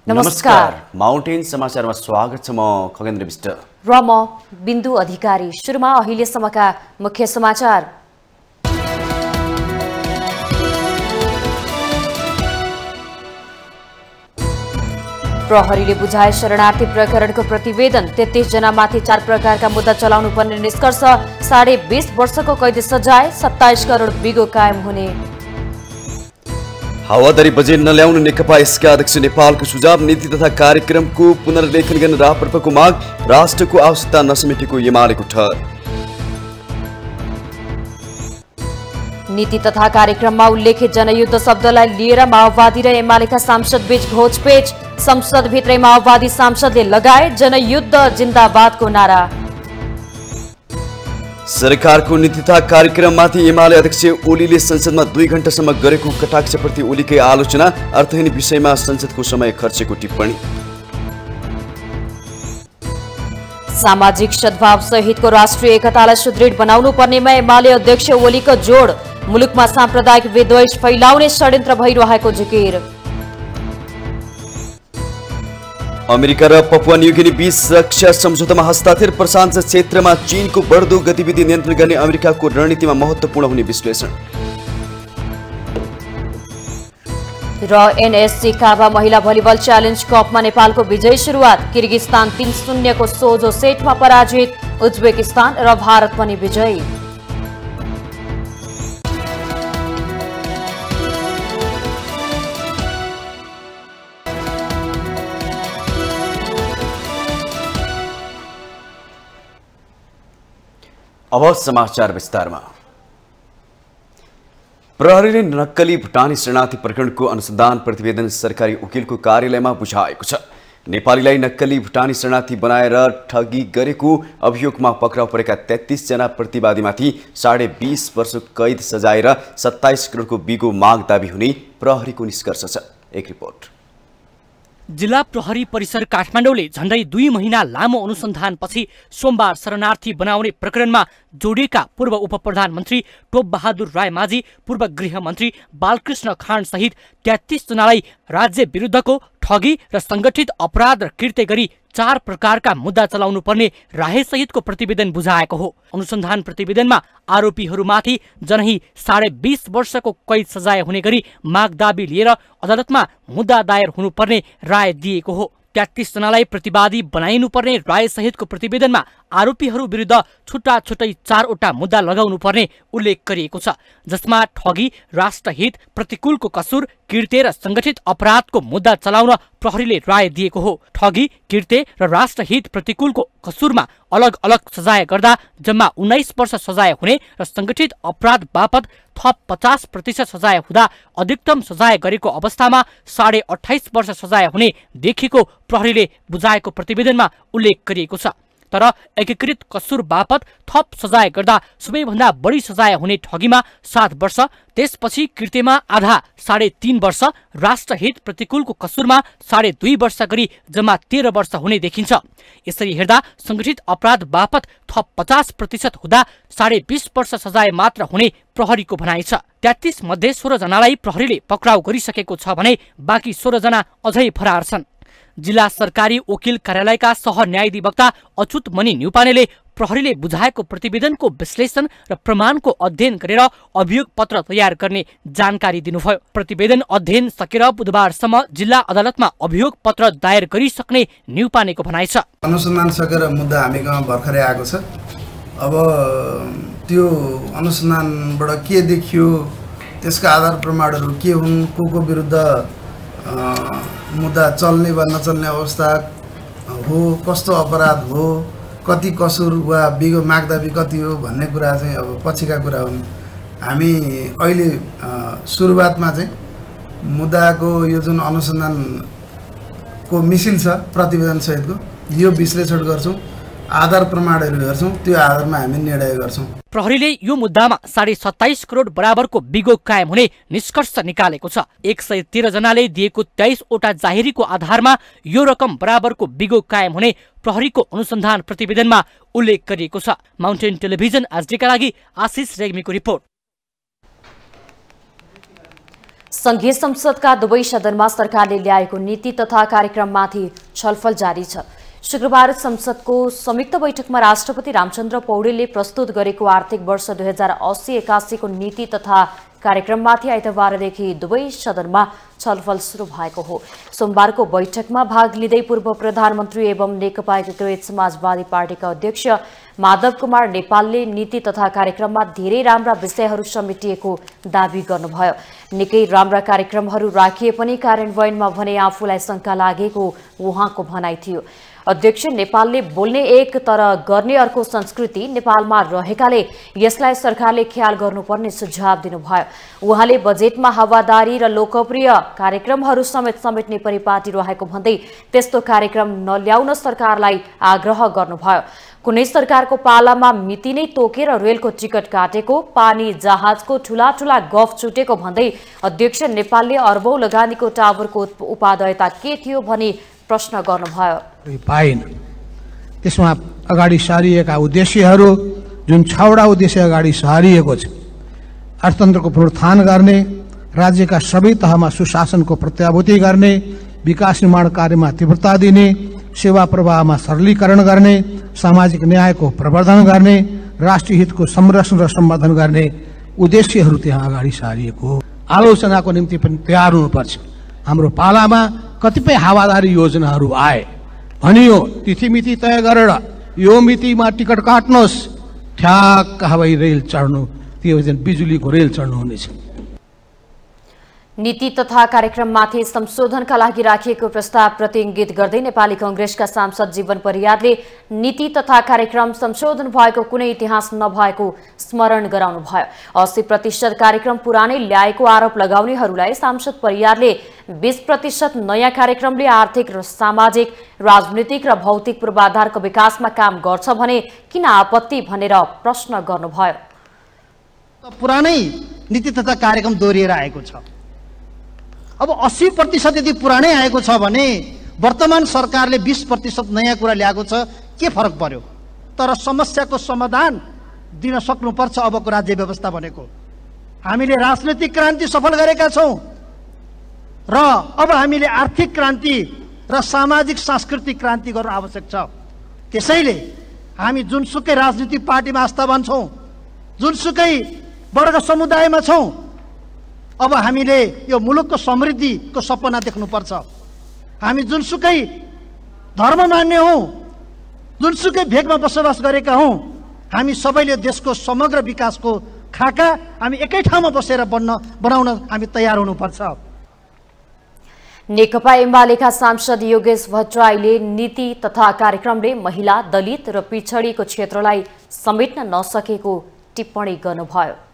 नमस्कार, माउन्टेन समाचारमा स्वागत छ। म खगेन्द्र विष्ट र म बिन्दु अधिकारी। सुरुमा अहिलेसम्मका मुख्य समाचार। प्रहरीले बुझाए शरणार्थी प्रकरणको प्रतिवेदन। 33 जनामाथि 4 प्रकारका मुद्दा चलाउनु पर्ने निष्कर्ष। 20.5 वर्षको कैद सजाय, 27 करोड बिगो कायम हुने। हावादारी बजेट नल्याउनु नेकपा एसका अध्यक्ष नेपालको सुझाव। नीति तथा कार्यक्रमको पुनर्लेखन गर्न राप्रपाको माग। राष्ट्रको आवश्यकता नसमेटेको एमालेको ठहर। नीति तथा कार्यक्रममा उल्लेखित जनयुद्ध शब्दलाई लिएर माओवादी र एमालेका सांसद बीच घोचपेच। संसदभित्रै माओवादी सांसदले लगाए जनयुद्ध जिन्दाबादको नारा। सरकारको नीति तथा कार्यक्रममाथि एमाले अध्यक्ष ओलीले संसदमा 2 घण्टासम्म गरेको कटाक्षप्रति ओलीकै आलोचना। अर्थहीन विषयमा संसदको समय खर्चेको टिप्पणी। सामाजिक सद्भाव सहितको राष्ट्रिय एकतालाई सुदृढ बनाउनु पर्नेमा एमाले अध्यक्ष ओलीको जोड। मुलुकमा साम्प्रदायिक विद्वेष फैलाउने षड्यन्त्र भइरहेको जिकिर। अमेरिका र पपुवा न्युगिनी बीच रक्षा सम्झौतामा हस्ताक्षर। प्रशान्त क्षेत्रमा चीनको बढ्दो गतिविधि नियन्त्रण गर्ने अमेरिकाको रणनीतिमा महत्त्वपूर्ण हुने विश्लेषण। र एनएससी काभा महिला भलिबल च्यालेन्ज कपमा नेपालको विजयी सुरुवात। किर्गिस्तान 3-0 को सोझो सेटमा पराजित। उज्बेकिस्तान र भारत पनि विजयी। अब समाचार विस्तारमा। प्रहरीले नक्कली भुटानी शरणार्थी प्रकरणको अनुसन्धान प्रतिवेदन सरकारी वकिलको कार्यालयमा बुझाएको छ। नेपालीलाई नक्कली भुटानी शरणार्थी बनाएर ठगी गरेको अभियोगमा पक्राउ परेका 33 जना प्रतिवादीमाथि 20.5 वर्ष कैद सजाय र 27 करोडको बिगो माग दाबी हुने प्रहरीको निष्कर्ष छ। एक रिपोर्ट। जिल्ला प्रहरी परिसर काठमाडौँले झण्डै 2 महिना लामो अनुसन्धानपछि सोमबार शरणार्थी बनाउने प्रकरणमा जोडिएका पूर्व उपप्रधानमन्त्री टोपबहादुर रायमाझी, पूर्व गृहमन्त्री बालकृष्ण खाँड सहित 33 जनालाई राज्य विरुद्धको ठगी र संगठित अपराध र कृत्य गरी 4 प्रकारका मुद्दा चलाउनु पर्ने राहेसहितको प्रतिवेदन बुझाएको हो। अनुसन्धान प्रतिवेदनमा आरोपीहरूमाथि जनही 20.5 वर्षको कैद सजाय हुने गरी माग दाबी लिएर अदालतमा मुद्दा दायर हुनुपर्ने राय दिएको हो। 33 जनालाई प्रतिवादी बनाइनुपर्ने राय सहितको प्रतिवेदनमा आरोपीहरू विरुद्ध छुट्टा छुट्टै 4 वटा मुद्दा लगाउनु पर्ने उल्लेख गरिएको छ, जसमा ठगी, राष्ट्रहित प्रतिकूलको कसुर, कृत्य र संगठित अपराधको मुद्दा चलाउन प्रहरीले राय दिएको हो। ठगी, कृत्य र राष्ट्रहित प्रतिकूलको कसुरमा अलग अलग सजाय गर्दा जम्मा 19 वर्ष सजाय हुने र संगठित अपराध बापत थप 50% सजाय हुँदा अधिकतम सजाय गरेको अवस्थामा 28.5 वर्ष सजाय हुने देखिएको प्रहरीले बुझाएको प्रतिवेदनमा उल्लेख गरिएको छ। तर एकीकृत कसुर बापत थप सजाय गर्दा सबैभन्दा बढी सजाय हुने ठगीमा 7 वर्ष, त्यसपछि कृत्यमा आधा 3.5 वर्ष, राष्ट्रहित प्रतिकूलको कसुरमा 2.5 वर्ष गरी जम्मा 13 वर्ष हुने देखिन्छ। यसरी हेर्दा संगठित अपराध बापत थप 50% हुँदा 20.5 वर्ष सजाय मात्र हुने प्रहरीको भनाइ छ। 33 मध्ये 16 जनालाई प्रहरीले पक्राउ गरिसकेको छ भने बाँकी 16 जना अझै फरार छन्। जिल्ला सरकारी वकिल कार्यालयका सह न्यायाधिवक्ता अच्युत मणि न्युपानेले प्रहरीले बुझाएको प्रतिवेदनको विश्लेषण र प्रमाणको अध्ययन गरेर अभियोग पत्र तयार गर्ने जानकारी दिनुभयो। प्रतिवेदन अध्ययन सकेर बुधबारसम्म जिल्ला अदालतमा अभियोग पत्र दायर गरिसक्ने न्युपानेको भनाइ छ। अनुसन्धान सकेर मुद्दा हामी गाउँमा भर्खरै आएको छ। अब त्यो अनुसन्धानबाट के देखियो, त्यसका आधार प्रमाणहरू के हुन्, को विरुद्ध मुद्दा चल्ने वा नचल्ने अवस्था हो, कस्तो अपराध हो, कति कसुर वा बिगो मागदाबी कति हो भन्ने कुरा चाहिँ अब पछिका कुरा हुन्। हामी अहिले सुरुवातमा चाहिँ मुद्दाको यो जुन अनुसन्धानको मिसिल छ प्रतिवेदन सहितको यो विश्लेषण गर्छौँ। आधार प्रमाणहरू हेर्छौँ, त्यो आधारमा हामी निर्णय गर्छौँ। प्रहरीले यो मुद्दामा 27.5 करोड बराबरको बिगो कायम हुने निष्कर्ष निकालेको छ। 113 जनाले दिएको 23 वटा जाहेरीको आधारमा यो रकम बराबरको बिगो कायम हुने प्रहरीको अनुसन्धान प्रतिवेदनमा उल्लेख गरिएको छ। माउन्टेन टेलिभिजन एचडीका लागि आशिष रेग्मीको रिपोर्ट। संघीय संसदका दुवै सदनमा सरकारले ल्याएको नीति तथा कार्यक्रममाथि छलफल जारी छ। शुक्रबार संसदको संयुक्त बैठकमा राष्ट्रपति रामचन्द्र पौडेलले प्रस्तुत गरेको आर्थिक वर्ष 2080-81 को नीति तथा कार्यक्रममाथि आइतबारदेखि दुवै सदनमा छलफल सुरु भएको हो। सोमबारको बैठकमा भाग लिँदै पूर्व प्रधानमन्त्री एवं नेकपा एकीकृत समाजवादी पार्टीका अध्यक्ष माधव कुमार नेपालले नीति तथा कार्यक्रममा धेरै राम्रा विषयहरू समेटिएको दावी गर्नुभयो। निकै राम्रा कार्यक्रमहरू राखिए पनि कार्यान्वयनमा भने आफूलाई शंका लागेको उहाँको भनाइ थियो। अध्यक्ष नेपालले बोल्ने एक तर गर्ने अर्को संस्कृति नेपालमा रहेकाले यसलाई सरकारले ख्याल गर्नुपर्ने सुझाव दिनुभयो। उहाँले बजेटमा हावादारी र लोकप्रिय कार्यक्रमहरू समेट्ने परिपाटी रहेको भन्दै त्यस्तो कार्यक्रम नल्याउन सरकारलाई आग्रह गर्नुभयो। कुनै सरकारको पालामा मिति नै तोकेर रेलको टिकट काटेको, पानी जहाजको ठूला ठूला गफ छुटेको भन्दै अध्यक्ष नेपालले अर्बौं लगानीको टावरको उपादेयता के थियो भनी प्रश्न गर्नुभयो। पाइन त्यसमा अगाडि सारिएका उद्देश्यहरू जुन 6वटा उद्देश्य अगाडि सारिएको छ, अर्थतन्त्रको पुनरुत्थान गर्ने, राज्यका सबै तहमा सुशासनको प्रत्याभूति गर्ने, विकास निर्माण कार्यमा तीव्रता दिने, सेवा प्रवाहमा सरलीकरण गर्ने, सामाजिक न्यायको प्रवर्धन गर्ने, राष्ट्रिय हितको संरक्षण र सम्वर्धन गर्ने उद्देश्यहरू त्यहाँ अगाडि सारिएको हो। आलोचनाको निम्ति पनि तयार हुनुपर्छ। हाम्रो पालामा कतिपय हावादारी योजनाहरू आए, भनियो तिथिमिति तय गरेर यो मितिमा टिकट काट्नुहोस्, ठ्याक्क हवाई रेल चढ्नु, त्यो चाहिँ बिजुलीको रेल चढ्नु हुनेछ। नीति तथा कार्यक्रममाथि संशोधनका लागि राखिएको प्रस्तावप्रति इंगित गर्दै नेपाली कांग्रेसका सांसद जीवन परियारले नीति तथा कार्यक्रम संशोधन भएको कुनै इतिहास नभएको स्मरण गराउनुभयो। 80% कार्यक्रम पुरानै ल्याएको आरोप लगाउनेहरूलाई सांसद परियारले 20% नयाँ कार्यक्रमले आर्थिक र सामाजिक, राजनीतिक र भौतिक पूर्वाधारको विकासमा काम गर्छ भने किन आपत्ति भनेर प्रश्न गर्नुभयो। पुरानै नीति तथा कार्यक्रम दोहोरिएर आएको छ। अब 80% यदि पुरानै आएको छ भने वर्तमान सरकारले 20% नयाँ कुरा ल्याएको छ, के फरक पर्यो? तर समस्याको समाधान दिन सक्नुपर्छ। अबको राज्य व्यवस्था भनेको हामीले राजनैतिक क्रान्ति सफल गरेका छौं र अब हामीले आर्थिक क्रान्ति र सामाजिक सांस्कृतिक क्रान्ति गर्न आवश्यक छ। त्यसैले हामी जुनसुकै राजनीतिक पार्टीमा आस्थावान छौं, जुनसुकै वर्ग समुदायमा छौं, अब हामीले यो मुलुकको समृद्धिको सपना देख्नुपर्छ। हामी जुनसुकै धर्म मान्ने हौं, जुनसुकै भेगमा बसोबास गरेका हौं, हामी सबैले देशको समग्र विकासको खाका हामी एकै ठाउँमा बसेर बनाउन हामी तयार हुनुपर्छ। नेकपा एमालेका सांसद योगेश भट्टराईले नीति तथा कार्यक्रमले महिला, दलित र पिछडिएको क्षेत्रलाई समेट्न नसकेको टिप्पणी गर्नुभयो।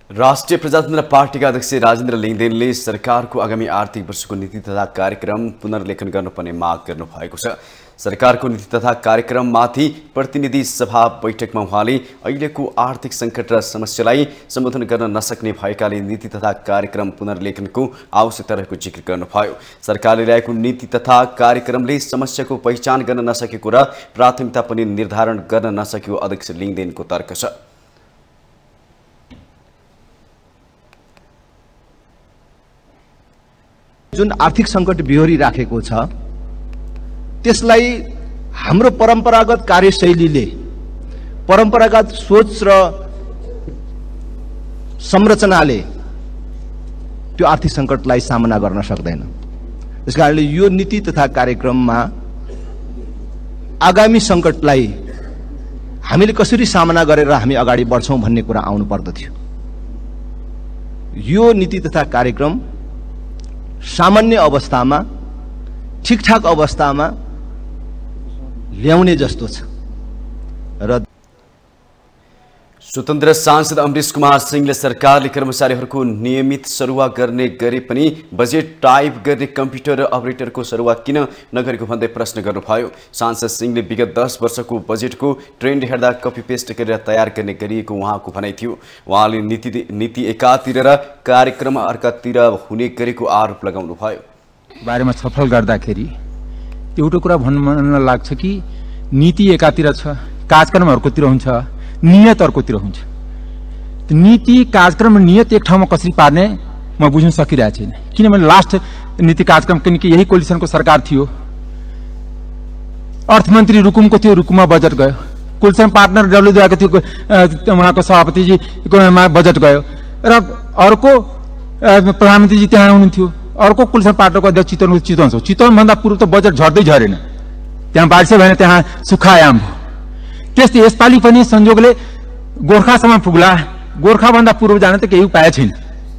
राष्ट्रिय प्रजातन्त्र पार्टीका अध्यक्ष राजेन्द्र लिङदेनले सरकारको आगामी आर्थिक वर्षको नीति तथा कार्यक्रम पुनर्लेखन गर्नुपर्ने माग गर्नुभएको छ। सरकारको नीति तथा कार्यक्रममाथि प्रतिनिधि सभा बैठकमा उहाँले अहिलेको आर्थिक सङ्कट र समस्यालाई सम्बोधन गर्न नसक्ने भएकाले नीति तथा कार्यक्रम पुनर्लेखनको आवश्यकता रहेको जिक्र गर्नुभयो। सरकारले ल्याएको नीति तथा कार्यक्रमले समस्याको पहिचान गर्न नसकेको र प्राथमिकता पनि निर्धारण गर्न नसकेको अध्यक्ष लिङदेनको तर्क छ। जुन आर्थिक सङ्कट बिहोरिराखेको छ त्यसलाई हाम्रो परम्परागत कार्यशैलीले, परम्परागत सोच र संरचनाले त्यो आर्थिक सङ्कटलाई सामना गर्न सक्दैन। त्यसकारणले यो नीति तथा कार्यक्रममा आगामी सङ्कटलाई हामीले कसरी सामना गरेर हामी अगाडि बढ्छौं भन्ने कुरा आउनु पर्दथ्यो। यो नीति तथा कार्यक्रम सामान्य अवस्थामा, ठिकठाक अवस्थामा ल्याउने जस्तो छ र स्वतन्त्र सांसद अमरेश कुमार सिंहले सरकारले कर्मचारीहरूको नियमित सरुवा गर्ने गरे पनि बजेट टाइप गर्ने कम्प्युटर अपरेटरको सरुवा किन नगरेको भन्दै प्रश्न गर्नुभयो। सांसद सिंहले विगत 10 वर्षको बजेटको ट्रेन्ड हेर्दा कपी पेस्ट गरेर तयार गर्ने गरिएको उहाँको भनाइ थियो। उहाँले नीति एकातिर र कार्यक्रम अर्कातिर हुने गरेको आरोप लगाउनुभयो। बारेमा छलफल गर्दाखेरि एउटा कुरा भन्न लाग्छ कि नीति एकातिर छ, कार्यक्रम अर्कोतिर हुन्छ, नियत अर्कोतिर हुन्छ। नीति कार्यक्रम र नियत एक ठाउँमा कसरी पार्ने म बुझ्न सकिरहेको छैन। किनभने लास्ट नीति कार्यक्रम किनकि यही कोलिसनको सरकार थियो, अर्थमन्त्री रुकुमको थियो, रुकुममा बजेट गयो। कोलिसन पार्टनर डब्ल्युद्वाको थियो, उहाँको सभापतिजीकोमा बजेट गयो र अर्को प्रधानमन्त्रीजी त्यहाँ हुनुहुन्थ्यो। अर्को कोलिसन पार्टनरको अध्यक्ष चितवन छ। चितवनभन्दा पूर्व त बजेट झर्दै झरेन, त्यहाँ बारिसै भएन, त्यहाँ सुखायाम भयो। त्यस्तै यसपालि पनि संयोगले गोर्खासम्म पुग्ला, गोर्खाभन्दा पूर्व जान त केही उपाय छैन।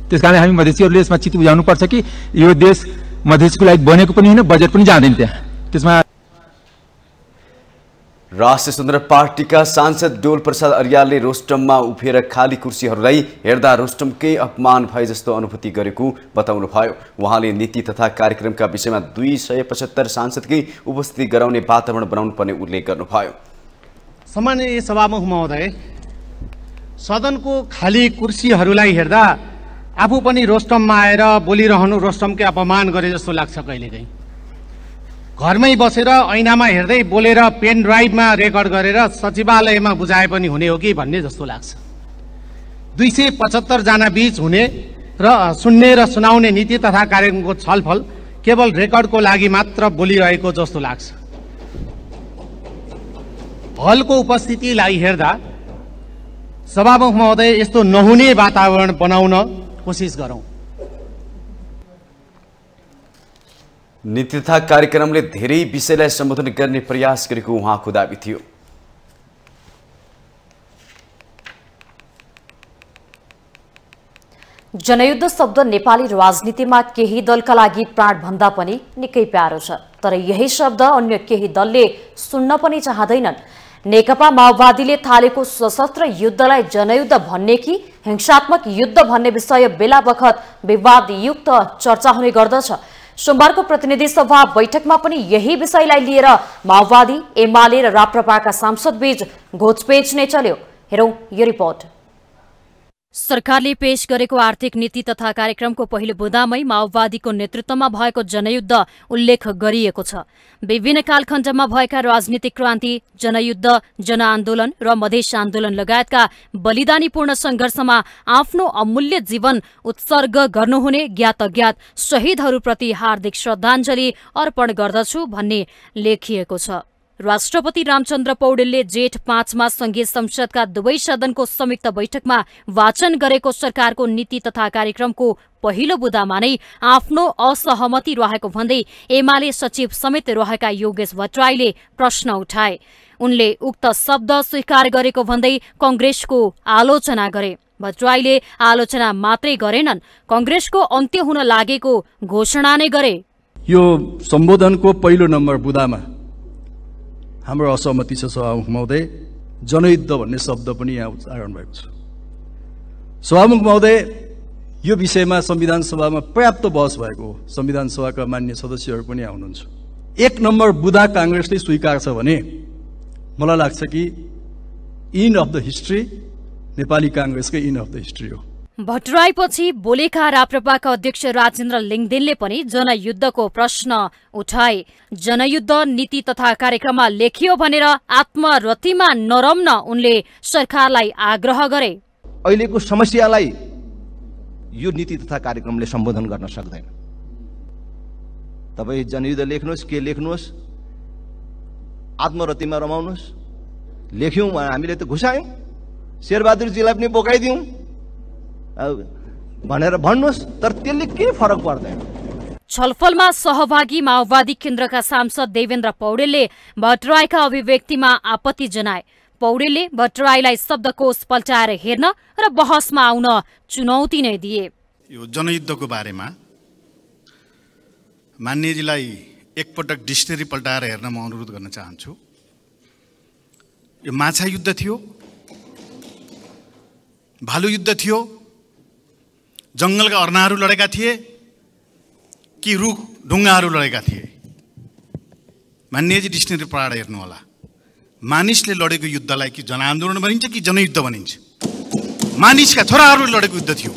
त्यसकारण हामी मधेसीहरूले यसमा चित्त बुझाउनु पर्छ कि यो देश मधेसको लागि बनेको पनि होइन, बजेट पनि जाँदैन त्यहाँ। त्यसमा राष्ट्रिय स्वतन्त्र पार्टीका सांसद डोल प्रसाद अर्यालले रोस्टममा उभिएर खाली कुर्सीहरूलाई हेर्दा रोस्टमकै अपमान भए जस्तो अनुभूति गरेको बताउनुभयो। उहाँले नीति तथा कार्यक्रमका विषयमा 275 सांसदकै उपस्थिति गराउने वातावरण बनाउनु पर्ने उल्लेख गर्नुभयो। सम्माननीय सभामुख महोदय, सदनको खाली कुर्सीहरूलाई हेर्दा आफू पनि रोस्टममा आएर बोलिरहनु रोस्टमकै अपमान गरे जस्तो लाग्छ। कहिलेकाहीँ घरमै बसेर ऐनामा हेर्दै बोलेर पेन ड्राइभमा रेकर्ड गरेर सचिवालयमा बुझाए पनि हुने हो कि भन्ने जस्तो लाग्छ। 275 जना बीच हुने र सुन्ने र सुनाउने नीति तथा कार्यक्रमको छलफल केवल रेकर्डको लागि मात्र बोलिरहेको जस्तो लाग्छ। हलको उपस्थितिलाई हेर्दा सभामुख महोदय, यस्तो नहुने वातावरण बनाउन कोसिस गरौं। नीति तथा कार्यक्रमले धेरै विषयलाई सम्बोधन गर्ने प्रयास गरेको उहाँको दाबी थियो। जनयुद्ध शब्द नेपाली राजनीतिमा केही दलका लागि प्राण भन्दा पनि निकै प्यारो छ, तर यही शब्द अन्य केही दलले सुन्न पनि चाहँदैनन्। नेकपा माओवादीले थालेको सशस्त्र युद्धलाई जनयुद्ध भन्ने कि हिंसात्मक युद्ध भन्ने विषय बेला बखत विवादयुक्त चर्चा हुने गर्दछ। सोमबारको प्रतिनिधि सभा बैठकमा पनि यही विषयलाई लिएर माओवादी, एमाले र राप्रपाका सांसदबीच घोचपेच नै चल्यो। हेरौं यो रिपोर्ट। सरकारले पेश गरेको आर्थिक नीति तथा कार्यक्रमको पहिलो बुँदामै माओवादीको नेतृत्वमा भएको जनयुद्ध उल्लेख गरिएको छ। विभिन्न कालखण्डमा भएका राजनीतिक क्रान्ति, जनयुद्ध, जनआन्दोलन र मधेस आन्दोलन लगायतका बलिदानीपूर्ण संघर्षमा आफ्नो अमूल्य जीवन उत्सर्ग गर्नुहुने ज्ञात अज्ञात शहीदहरूप्रति हार्दिक श्रद्धाञ्जली अर्पण गर्दछु भन्ने लेखिएको छ। राष्ट्रपति रामचन्द्र पौडेलले जेठ 5 मा संघीय संसदका दुवै सदनको संयुक्त बैठकमा वाचन गरेको सरकारको नीति तथा कार्यक्रमको पहिलो बुँदामा नै आफ्नो असहमति रहेको भन्दै एमाले सचिव समेत रहेका योगेश भट्टराईले प्रश्न उठाए। उनले उक्त शब्द स्वीकार गरेको भन्दै कंग्रेसको आलोचना गरे। भट्टराईले आलोचना मात्रै गरेनन्, कंग्रेसको अन्त्य हुन लागेको घोषणा नै गरे। यो सम्बोधनको पहिलो नम्बर बुँदामा हाम्रो असहमति छ सभामुख महोदय। जनयुद्ध भन्ने शब्द पनि यहाँ उच्चारण भएको छ। सभामुख महोदय, यो विषयमा संविधान सभामा पर्याप्त बहस भएको हो। संविधान सभाका मान्य सदस्यहरू पनि आउनुहुन्छ। एक नम्बर बुँदा कांग्रेसले स्वीकार छ भने मलाई लाग्छ कि end of the history Nepali कांग्रेसकै इन्ड अफ द हिस्ट्री हो। भट्टराईपछि बोलेका राप्रपाका अध्यक्ष राजेन्द्र लिङदेनले पनि जनयुद्धको प्रश्न उठाए। जनयुद्ध नीति तथा कार्यक्रममा लेखियो भनेर आत्मरतिमा नरम्न उनले सरकारलाई आग्रह गरे। अहिलेको समस्यालाई यो नीति तथा कार्यक्रमले सम्बोधन गर्न सक्दैन। तपाईँ जनयुद्ध लेख्नुहोस्, के लेख्नुहोस्, आत्मरतिमा रमाउनुहोस्। लेख्यौं हामीले त घुसायौं, शेरबहादुरजीलाई पनि बोकाइदियौं भनेर भन्नुहोस्, तर त्यसले के फरक पर्दैन। छलफलमा सहभागी माओवादी केन्द्रका सांसद देवेन्द्र पौडेलले भट्टराईका अभिव्यक्तिमा आपत्ति जनाए। पौडेलले भट्टराईलाई शब्दकोश पल्टाएर हेर्न र बहसमा आउन चुनौती नै दिए। यो जनयुद्धको बारेमा मान्यजीलाई एकपटक डिक्सनरी पल्टाएर हेर्न म अनुरोध गर्न चाहन्छु। यो माछा युद्ध थियो, भालु युद्ध थियो, जङ्गलका अर्नाहरू लडेका थिए कि रुख ढुङ्गाहरू लडेका थिए? मान्यजी डिक्सनरी पढाएर हेर्नु होला। मानिसले लडेको युद्धलाई कि जनआन्दोलन भनिन्छ कि जनयुद्ध भनिन्छ? मानिसका छोराहरूले लडेको युद्ध थियो।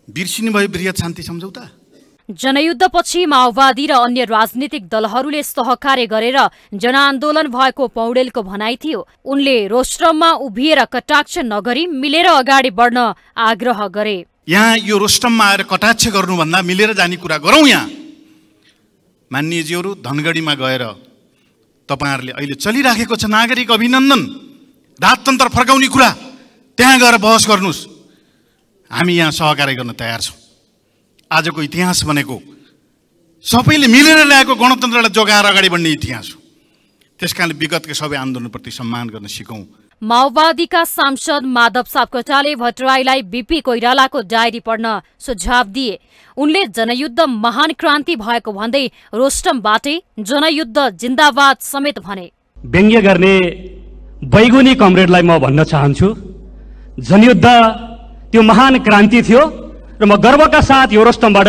बिर्सिनु भयो बृहत शान्ति सम्झौता। जनयुद्धपछि माओवादी र अन्य राजनीतिक दलहरूले सहकार्य गरेर जनआन्दोलन भएको पौडेलको भनाइ थियो। उनले रोस्ट्रममा उभिएर कटाक्ष नगरी मिलेर अगाडि बढ्न आग्रह गरे। यहाँ यो रोस्ट्रममा आएर कटाक्ष गर्नुभन्दा मिलेर जाने कुरा गरौँ। यहाँ मान्यजीहरू धनगढीमा गएर तपाईहरुले अहिले चलिराखेको छ नागरिक अभिनन्दन, राजतन्त्र फर्काउने कुरा, त्यहाँ गएर बहस गर्नुस्। हामी यहाँ सहकार्य गर्न तयार छौँ। आजको इतिहास भनेको सबैले मिलेर ल्याएको गणतन्त्रलाई जोगाएर अगाडि बढ्ने इतिहास हो। त्यसकारणले विगतका सबै आन्दोलनप्रति सम्मान गर्न सिकौँ। माओवादीका सांसद माधव सापकोटाले भट्टराईलाई बीपी कोइरालाको डायरी पढ्न सुझाव दिए। उनले जनयुद्ध महान क्रान्ति भएको भन्दै रोस्टमबाटै जनयुद्ध जिन्दाबाद समेत भने। व्यङ्ग्य गर्ने बैगुनी कमरेडलाई म भन्न चाहन्छु, जनयुद्ध त्यो महान क्रान्ति थियो र म गर्वका साथ यो रोस्टमबाट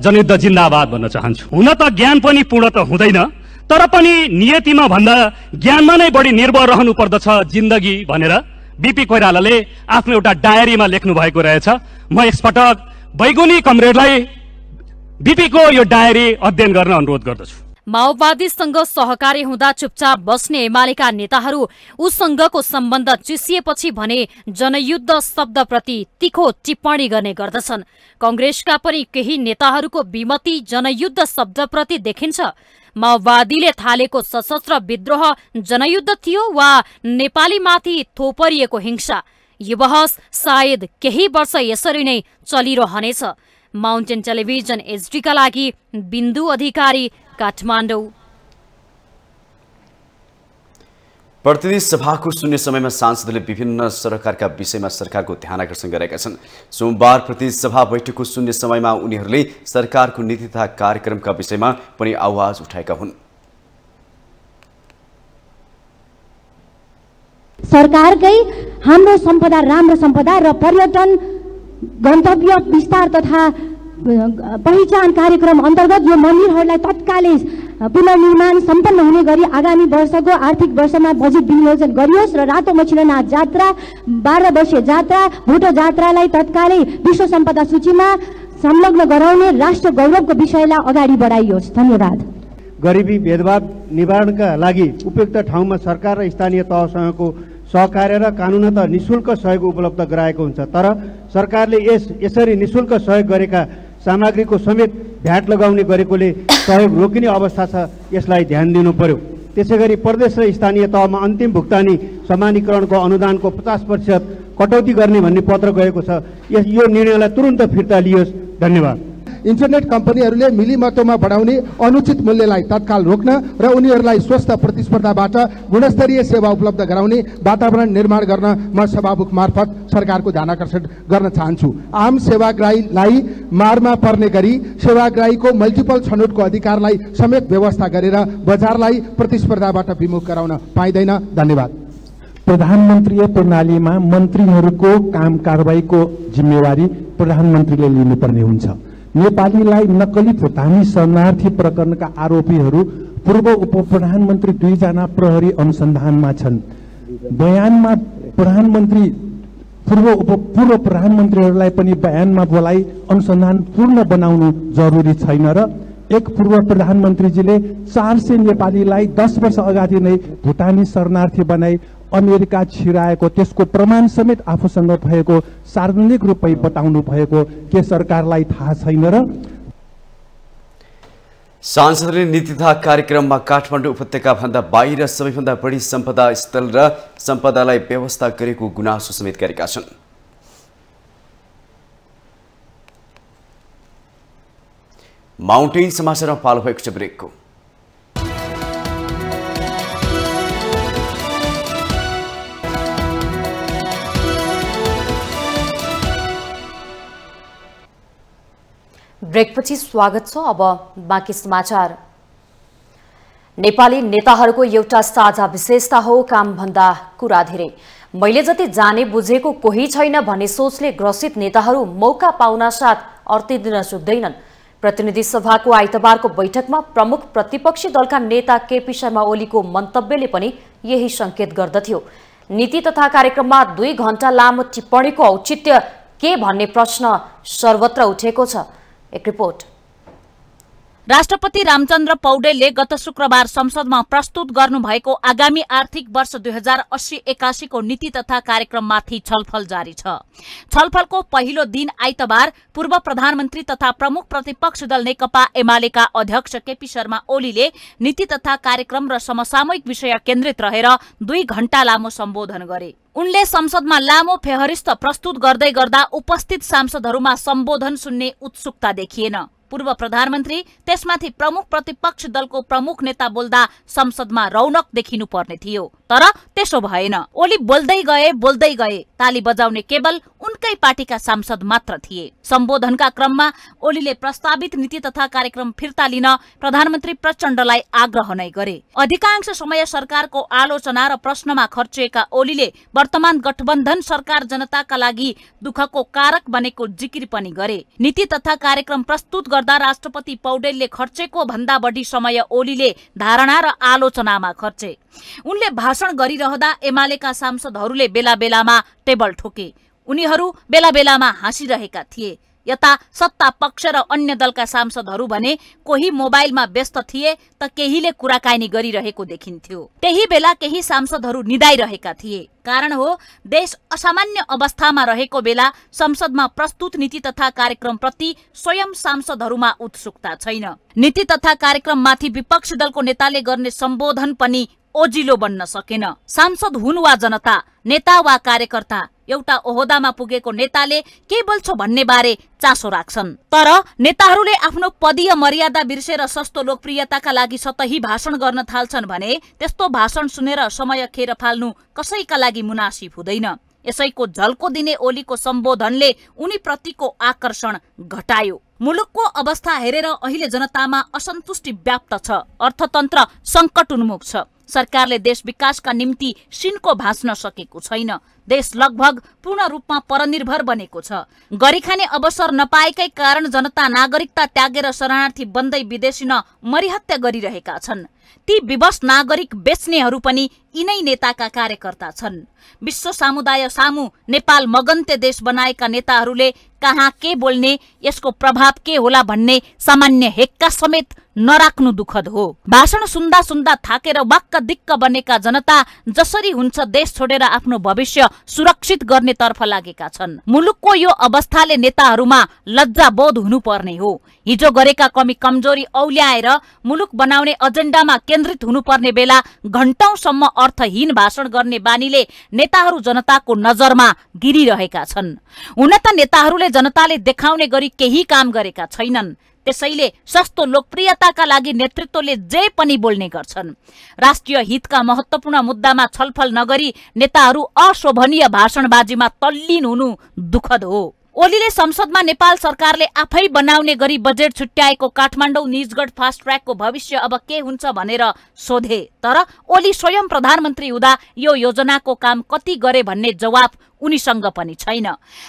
जनयुद्ध जिन्दाबाद भन्न चाहन्छु। हुन त ज्ञान पनि पूर्ण त हुँदैन, तर पनि नियतिमा भन्दा ज्ञानमा नै बढी निर्भर रहनु पर्दछ जिन्दगी भनेर बीपी कोइरालाले आफ्नो एउटा डायरीमा लेख्नु भएको रहेछ। म यसपटक बैगुनी कमरेडलाई बीपी को यो डायरी अध्ययन गर्न अनुरोध गर्दछु। माओवादीसँग सहकार्य हुँदा चुपचाप बस्ने एमालेका नेताहरू उसँगको सम्बन्ध चिसिएपछि भने जनयुद्ध शब्दप्रति तीखो टिप्पणी गर्ने गर्दछन्। कंग्रेसका पनि केही नेताहरूको विमति जनयुद्ध शब्दप्रति देखिन्छ। माओवादीले थालेको सशस्त्र विद्रोह जनयुद्ध थियो वा नेपालीमाथि थोपरिएको हिंसा? यो बहस सायद केही वर्ष यसरी नै चलिरहनेछ। माउन्टेन टेलिभिजन एचडीका लागि बिन्दु अधिकारी, काठमाडौँ। प्रतिनिधि सभाको शून्य समयमा सांसदले विभिन्न सरकारका विषयमा सरकारको ध्यान आकर्षण गरेका छन्। सोमबार प्रतिनिधि सभा बैठकको शून्य समयमा उनीहरूले सरकारको नीति तथा कार्यक्रमका विषयमा पनि आवाज उठाएका हुन्। सरकारकै हाम्रो सम्पदा राम्रो सम्पदा र पर्यटन गन्तव्य विस्तार तथा पहिचान कार्यक्रम अन्तर्गत यो मन्दिरहरूलाई तत्कालै पुनर्निर्माण सम्पन्न हुने गरी आगामी वर्षको आर्थिक वर्षमा बजेट विनियोजन गरियोस् र रातो मछिनानाथ जात्रा 12 वर्षीय जात्रा भोटो जात्रालाई तत्कालै विश्व सम्पदा सूचीमा संलग्न गराउने राष्ट्र गौरवको विषयलाई अगाडि बढाइयोस्। धन्यवाद। गरिबी भेदभाव निवारणका लागि उपयुक्त ठाउँमा सरकार र स्थानीय तहसँगको सहकार्य र कानुनत निशुल्क सहयोग उपलब्ध गराएको हुन्छ, तर सरकारले यसरी निशुल्क सहयोग गरेका सामग्रीको समेत भ्याट लगाउने गरेकोले सहयोग रोकिने अवस्था छ। यसलाई ध्यान दिनु पर्यो। त्यसैगरी प्रदेश र स्थानीय तहमा अन्तिम भुक्तानी समानीकरणको अनुदानको 50% कटौती गर्ने भन्ने पत्र गएको छ। यो निर्णयलाई तुरुन्त फिर्ता लियोस्। धन्यवाद। इन्टरनेट कम्पनीहरूले मिलीमतोमा बढाउने अनुचित मूल्यलाई तत्काल रोक्न र उनीहरूलाई स्वस्थ प्रतिस्पर्धाबाट गुणस्तरीय सेवा उपलब्ध गराउने वातावरण निर्माण गर्न म सभामुख मार्फत सरकारको ध्यान आकर्षण गर्न चाहन्छु। आम सेवाग्राहीलाई मारमा पर्ने गरी सेवाग्राहीको मल्टिपल छनौटको अधिकारलाई समेत व्यवस्था गरेर बजारलाई प्रतिस्पर्धाबाट विमुख गराउन पाइँदैन। धन्यवाद। प्रधानमन्त्रीय प्रणालीमा मन्त्रीहरूको काम कारबाहीको जिम्मेवारी प्रधानमन्त्रीले लिनुपर्ने हुन्छ। नेपालीलाई नक्कली भुटानी शरणार्थी प्रकरणका आरोपीहरू पूर्व उप प्रधानमन्त्री 2 जना प्रहरी अनुसन्धानमा छन्। बयानमा पूर्व प्रधानमन्त्रीहरूलाई पनि बयानमा बोलाई अनुसन्धान पूर्ण बनाउनु जरुरी छैन र एक पूर्व प्रधानमन्त्रीजीले 400 नेपालीलाई 10 वर्ष अगाडि नै भुटानी शरणार्थी बनाई अमेरिका छिराएको त्यसको प्रमाण समेत आफूसँग भएको सार्वजनिक रूपमै बताउनु भएको के सरकारलाई थाहा छैन र? सांसदले नीति तथा कार्यक्रममा काठमाडौँ उपत्यका भन्दा बाहिर सबैभन्दा बढी सम्पदा स्थल र सम्पदालाई व्यवस्था गरेको गुनासो समेत गरेका छन्। माउन्टेन समाचारमा पालो भएको छ ब्रेकको। ब्रेकपछि स्वागत छ। अब बाँकी समाचार। नेपाली नेताहरूको एउटा साझा विशेषता हो काम भन्दा कुरा धेरै। मैले जति जाने बुझेको कोही छैन भन्ने सोचले ग्रसित नेताहरू मौका पाउनासाथ अर्तिदिन चुक्दैनन्। प्रतिनिधि सभाको आइतबारको बैठकमा प्रमुख प्रतिपक्षी दलका नेता केपी शर्मा ओलीको मन्तव्यले पनि यही संकेत गर्दथ्यो। नीति तथा कार्यक्रममा 2 घण्टा लामो टिप्पणीको औचित्य के भन्ने प्रश्न सर्वत्र उठेको छ। एक रिपोर्ट। राष्ट्रपति रामचन्द्र पौडेलले गत शुक्रबार संसदमा प्रस्तुत गर्नुभएको आगामी आर्थिक वर्ष 2080-81 को नीति तथा कार्यक्रममाथि छलफल जारी छ। छलफलको पहिलो दिन आइतबार पूर्व प्रधानमन्त्री तथा प्रमुख प्रतिपक्ष दल नेकपा एमालेका अध्यक्ष केपी शर्मा ओलीले नीति तथा कार्यक्रम र समसामयिक विषय केन्द्रित रहेर 2 घण्टा लामो सम्बोधन गरे। उनले संसदमा लामो फेहरिस्त प्रस्तुत गर्दै गर्दा उपस्थित सांसदहरूमा सम्बोधन सुन्ने उत्सुकता देखिएन। पूर्व प्रधानमन्त्री त्यसमाथि प्रमुख प्रतिपक्ष दलको प्रमुख नेता बोल्दा संसदमा रौनक देखिनु पर्ने थियो, तर त्यसो भएन। ओली बोल्दै गए, ताली बजाउने केवल उनकै पार्टीका सांसद मात्र थिए। सम्बोधनका क्रममा ओलीले प्रस्तावित नीति तथा कार्यक्रम फिर्ता लिन प्रधानमन्त्री प्रचण्डलाई आग्रह नै गरे। अधिकांश समय सरकारको आलोचना र प्रश्नमा खर्चिएका ओलीले वर्तमान गठबन्धन सरकार जनताका लागि दुःखको कारक बनेको जिकिर पनि गरे। नीति तथा कार्यक्रम प्रस्तुत गर्दा राष्ट्रपति पौडेलले खर्चेको भन्दा बढी समय ओलीले धारणा र आलोचनामा खर्चे। उनले भाषण गरिरहँदा एमालेका सांसदहरूले बेला बेलामा टेबल ठोके। उनीहरू बेला बेलामा हाँसिरहेका थिए। यता सत्ता पक्ष र अन्य दलका सांसदहरू भने कोही मोबाइलमा व्यस्त थिए त केहीले कुराकानी गरिरहेको देखिन्थ्यो। त्यही बेला केही सांसदहरू निदाइरहेका थिए। कारण हो देश असामान्य अवस्थामा रहेको बेला संसदमा प्रस्तुत नीति तथा कार्यक्रम प्रति स्वयं सांसदहरूमा उत्सुकता छैन। नीति तथा कार्यक्रममाथि विपक्ष दलको नेताले गर्ने सम्बोधन पनि ओजिलो बन्न सकेन। सांसद हुन् वा जनता, नेता वा कार्यकर्ता, एउटा ओहदामा पुगेको नेताले के बोल्छ भन्ने बारे चासो राख्छन्। तर नेताहरूले आफ्नो पदीय मर्यादा बिर्सेर सस्तो लोकप्रियताका लागि सतही भाषण गर्न थाल्छन् भने त्यस्तो भाषण सुनेर समय खेर फाल्नु कसैका लागि मुनासिब हुँदैन। यसैको झल्को दिने ओलीको सम्बोधनले उनी प्रतिको आकर्षण घटायो। मुलुकको अवस्था हेरेर अहिले जनतामा असन्तुष्टि व्याप्त छ। अर्थतन्त्र संकट उन्मुख छ। सरकारले देश विकासका निम्ति सिनको भाँच्न सकेको छैन। देश लगभग पूर्ण रूपमा परनिर्भर बनेको छ। गरिखाने अवसर नपाएकै कारण जनता नागरिकता त्यागेर शरणार्थी बन्दै विदेशी मरिहत्या गरिरहेका छन्। ती विवश नागरिक बेच्नेहरू पनि यिनै नेताका कार्यकर्ता छन्। विश्व समुदाय सामु नेपाल मगन्ते देश बनाएका नेताहरूले कहाँ के बोल्ने, यसको प्रभाव के होला भन्ने सामान्य हेक्का समेत नराख्नु दुःखद हो। भाषण सुन्दा सुन्दा थाकेर वाक्क दिक्क बनेका जनता जसरी हुन्छ देश छोडेर आफ्नो भविष्य सुरक्षित गर्ने तर्फ लागेका छन्। मुलुकको यो अवस्थाले नेताहरूमा लज्जा बोध हुनुपर्ने हो। हिजो गरेका कमी कमजोरी औल्याएर मुलुक बनाउने एजेन्डामा केन्द्रित हुनुपर्ने बेला घण्टौंसम्म अर्थहीन भाषण गर्ने बानीले नेताहरू जनताको नजरमा गिरिरहेका छन्। हुन त नेताहरूले जनताले देखाउने गरी केही काम गरेका छैनन्। त्यसैले सस्तो लोकप्रियताका लागि नेतृत्वले जे पनि बोल्ने गर्छन्। राष्ट्रिय हितका महत्त्वपूर्ण मुद्दामा छलफल नगरी नेताहरू अशोभनीय भाषणबाजीमा तल्लीन हुनु दुःखद हो। ओलीले संसदमा नेपाल सरकारले आफै बनाउने गरी बजेट छुट्याएको काठमाडौँ निजगढ फास्ट ट्र्याकको भविष्य अब के हुन्छ भनेर सोधे। तर ओली स्वयं प्रधानमन्त्री हुँदा यो योजनाको काम कति गरे भन्ने जवाफ उनीसँग पनि छैन।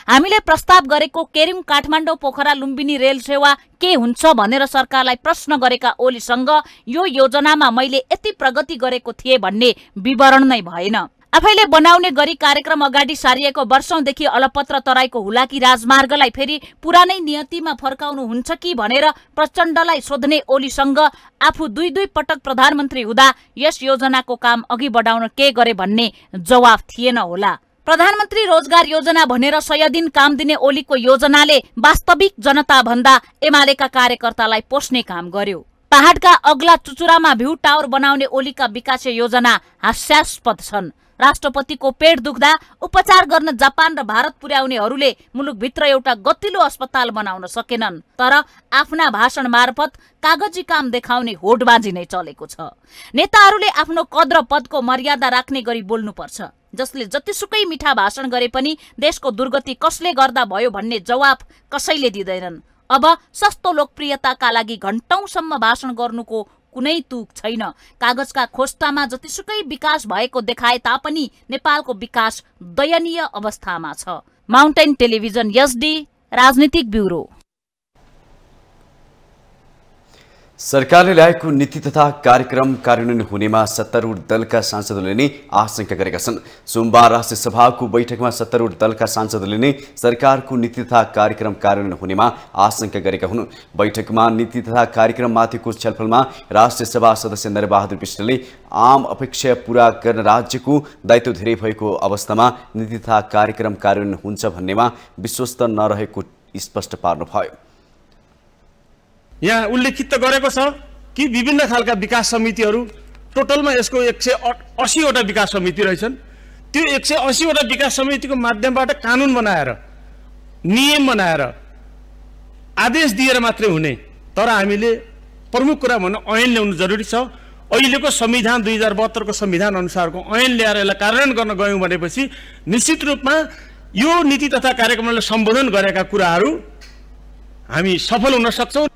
हामीले प्रस्ताव गरेको केरिङ काठमाडौँ पोखरा लुम्बिनी रेल सेवा के हुन्छ भनेर सरकारलाई प्रश्न गरेका ओलीसँग यो योजनामा मैले यति प्रगति गरेको थिएँ भन्ने विवरण नै भएन। आफैले बनाउने गरी कार्यक्रम अगाडि सारिएको वर्षौंदेखि अलपत्र तराईको हुलाकी राजमार्गलाई फेरि पुरानै नियतिमा फर्काउनु हुन्छ कि भनेर प्रचण्डलाई सोध्ने ओलीसँग आफू 2 पटक प्रधानमन्त्री हुँदा यस योजनाको काम अघि बढाउन के गरे भन्ने जवाफ थिएन होला। प्रधानमन्त्री रोजगार योजना भनेर 100 दिन काम दिने ओलीको योजनाले वास्तविक जनता भन्दा एमालेका कार्यकर्तालाई पोस्ने काम गर्यो। पहाडका अग्ला चुचुरामा भ्यू टावर बनाउने ओलीका विकास योजना हास्यास्पद छन्। राष्ट्रपतिको पेट दुख्दा उपचार गर्न जापान र भारत पुर्याउनेहरूले मुलुकभित्र एउटा गतिलो अस्पताल बनाउन सकेनन्। तर आफ्ना भाषण मार्फत कागजी काम देखाउने होडबाजी नै चलेको छ। नेताहरूले आफ्नो कद र पदको मर्यादा राख्ने गरी बोल्नुपर्छ। जसले जतिसुकै मिठा भाषण गरे पनि देशको दुर्गति कसले गर्दा भयो भन्ने जवाफ कसैले दिँदैनन्। अब सस्तो लोकप्रियताका लागि घण्टौंसम्म भाषण गर्नुको कुनै तुक छैन। कागजका खोस्टामा जतिसुकै विकास भएको देखाए तापनि नेपालको विकास दयनीय अवस्थामा छ। माउन्टेन टेलिभिजन एसडी राजनीतिक ब्युरो। सरकारले ल्याएको नीति तथा कार्यक्रम कार्यान्वयन हुनेमा सत्तारूढ दलका सांसदले नै आशंका गरेका छन्। सोमबार राष्ट्रिय सभाको बैठकमा सत्तारूढ दलका सांसदले नै सरकारको नीति तथा कार्यक्रम कार्यान्वयन हुनेमा आशंका गरेका हुन्। बैठकमा नीति तथा कार्यक्रममाथिको छलफलमा राष्ट्रिय सभा सदस्य नरबहादुर विष्टले आम अपेक्षा पूरा गर्न राज्यको दायित्व धेरै भएको अवस्थामा नीति तथा कार्यक्रम कार्यान्वयन हुन्छ भन्नेमा विश्वस्त नरहेको स्पष्ट पार्नुभयो। यहाँ उल्लेखित त गरेको छ कि विभिन्न खालका विकास समितिहरू, टोटलमा यसको 180वटा विकास समिति रहेछन्। त्यो 180वटा विकास समितिको माध्यमबाट कानुन बनाएर, नियम बनाएर, आदेश दिएर मात्रै हुने। तर हामीले प्रमुख कुरा भन्नु ऐन ल्याउनु जरुरी छ। अहिलेको संविधान 2072 को संविधान अनुसारको ऐन ल्याएर यसलाई कार्यान्वयन गर्न गयौँ भनेपछि निश्चित रूपमा यो नीति तथा कार्यक्रमले सम्बोधन गरेका कुराहरू हामी सफल हुन सक्छौँ।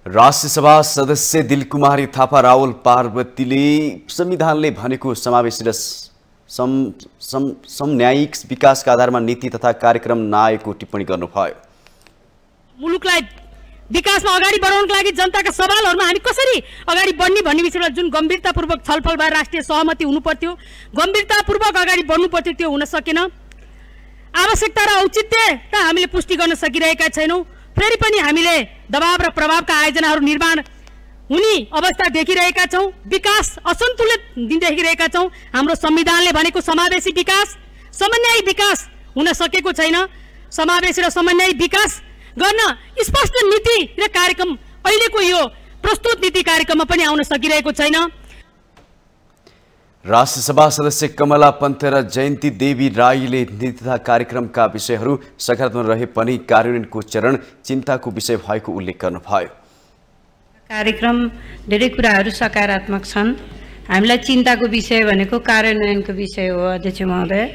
राष्ट्रिय सभा सदस्य दिलकुमारी थापा रावल पार्वतीले संविधानले भनेको समावेशी र समन्यायिक विकासका आधारमा नीति तथा कार्यक्रम नआएको टिप्पणी गर्नुभयो। मुलुकलाई विकासमा अगाडि बढाउनको लागि जनताका सवालहरुमा हामी कसरी अगाडि बढ्ने भन्ने विषयमा जुन गम्भीरतापूर्वक छलफल भएर राष्ट्रिय सहमति हुनु पर्थ्यो, गम्भीरतापूर्वक अगाडि बढ्नु पर्थ्यो, त्यो हुन सकेन। आवश्यकता र औचित्यता हामीले पुष्टि गर्न सकिरहेका छैनौं। फेरि पनि हामीले दबाव र प्रभावका आयोजनाहरू निर्माण हुने अवस्था देखिरहेका छौं। विकास असन्तुलित देखिरहेका छौं। हाम्रो संविधानले भनेको समावेशी विकास, समन्वयी विकास हुन सकेको छैन। समावेशी र समन्वयी विकास गर्न स्पष्ट नीति र कार्यक्रम अहिलेको यो प्रस्तुत नीति कार्यक्रममा पनि आउन सकिरहेको छैन। राष्ट्रिय सभा सदस्य कमला पन्त र जयन्ती देवी राईले नीति तथा कार्यक्रमका विषयहरू सकारात्मक रहे पनि कार्यान्वयनको चरण चिन्ताको विषय भएको उल्लेख गर्नुभयो। कार्यक्रम धेरै कुराहरू सकारात्मक छन्। हामीलाई चिन्ताको विषय भनेको कार्यान्वयनको विषय हो अध्यक्ष महोदय।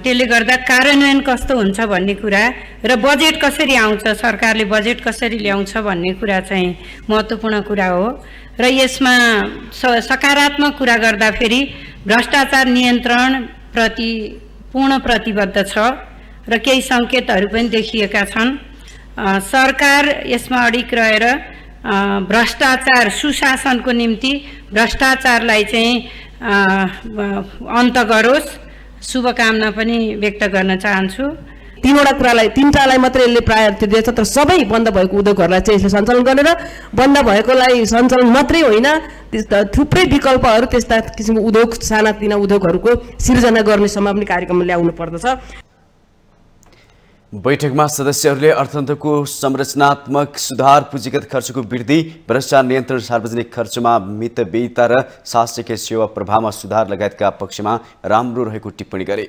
त्यसले गर्दा कार्यान्वयन कस्तो हुन्छ भन्ने कुरा र बजेट कसरी आउँछ, सरकारले बजेट कसरी ल्याउँछ भन्ने कुरा चाहिँ महत्त्वपूर्ण कुरा हो। र यसमा सकारात्मक कुरा गर्दाखेरि भ्रष्टाचार नियन्त्रण प्रति पूर्ण प्रतिबद्ध छ र केही सङ्केतहरू पनि देखिएका छन्। सरकार यसमा अडिग रहेर भ्रष्टाचार सुशासनको निम्ति भ्रष्टाचारलाई चाहिँ अन्त गरोस्, शुभकामना पनि व्यक्त गर्न चाहन्छु। तीनवटा कुरालाई तीनटालाई मात्रै यसले प्रायोरिटी दिएछ, तर सबै बन्द भएको उद्योगहरूलाई चाहिँ यसले सञ्चालन गरेर बन्द भएकोलाई सञ्चालन मात्रै होइन, थुप्रै विकल्पहरू त्यस्ता किसिमको उद्योग सानातिना उद्योगहरूको सिर्जना गर्ने सम्म पनि कार्यक्रम ल्याउनु पर्दछ। बैठकमा सदस्यहरूले अर्थतन्त्रको संरचनात्मक सुधार, पुँजीगत खर्चको वृद्धि, भ्रष्टाचार नियन्त्रण, सार्वजनिक खर्चमा मितव्ययिता र शासकीय सेवा प्रभावमा सुधार लगायतका पक्षमा राम्रो रहेको टिप्पणी गरे।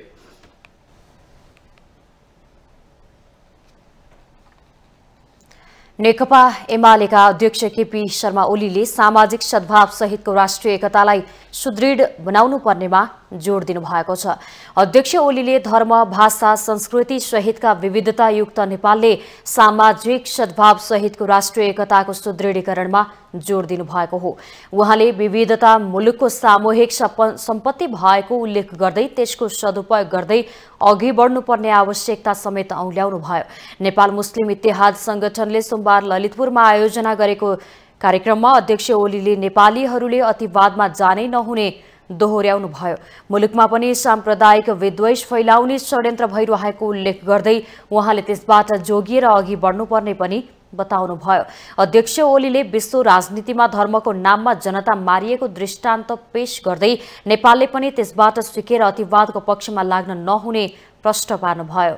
नेकपा एमालेका अध्यक्ष केपी शर्मा ओलीले सामाजिक सद्भाव सहितको राष्ट्रिय एकतालाई सुदृढ बनाउनु पर्नेमा जोड दिनुभएको छ। अध्यक्ष ओलीले धर्म, भाषा, संस्कृति सहितका विविधतायुक्त नेपालले सामाजिक सद्भाव सहितको राष्ट्रिय एकताको सुदृढीकरणमा जोड दिनुभएको हो। उहाँले विविधता मुलुकको सामूहिक सम्पत्ति भएको उल्लेख गर्दै त्यसको सदुपयोग गर्दै अघि बढ्नुपर्ने आवश्यकता समेत औल्याउनु भयो। नेपाल मुस्लिम इत्तेहाद संगठनले सोमबार ललितपुरमा आयोजना गरेको कार्यक्रममा अध्यक्ष ओलीले नेपालीहरूले अतिवादमा जानै नहुने दोहोर्याउनु भयो। मुलुकमा पनि साम्प्रदायिक विद्वेष फैलाउने षड्यन्त्र भइरहेको उल्लेख गर्दै उहाँले त्यसबाट जोगिएर अघि बढ्नुपर्ने पनि बताउनुभयो। अध्यक्ष ओलीले विश्व राजनीतिमा धर्मको नाममा जनता मारिएको दृष्टान्त पेश गर्दै नेपालले पनि त्यसबाट सिकेर अतिवादको पक्षमा लाग्न नहुने प्रश्न पार्नुभयो।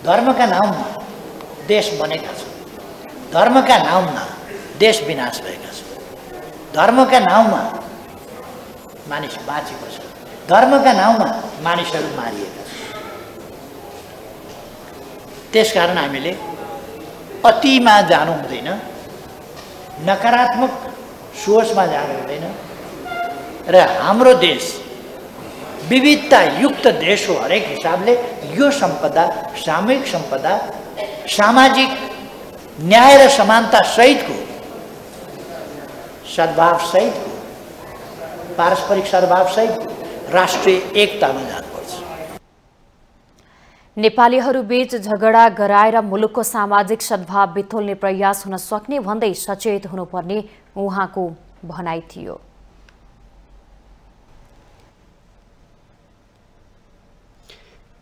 धर्मका नाममा देश बनेका छन्, धर्मका नाममा देश विनाश भएका छन्, धर्मका नाममा मानिस बाँचेको छ, धर्मका नाममा मानिसहरू मारिएका छन्। त्यसकारण हामीले अतिमा जानु हुँदैन, नकारात्मक सोचमा जानु हुँदैन र हाम्रो देश विविधतायुक्त देश हो। हरेक हिसाबले यो सम्पदा, सामूहिक सम्पदा, सामाजिक न्याय र समानता सहितको सद्भावसहित, पारस्परिक सद्भावसहित राष्ट्रिय एकतामा जानुपर्छ। नेपालीहरूबीच झगडा गराएर मुलुकको सामाजिक सद्भाव बिथोल्ने प्रयास हुन सक्ने भन्दै सचेत हुनुपर्ने उहाँको भनाइ थियो।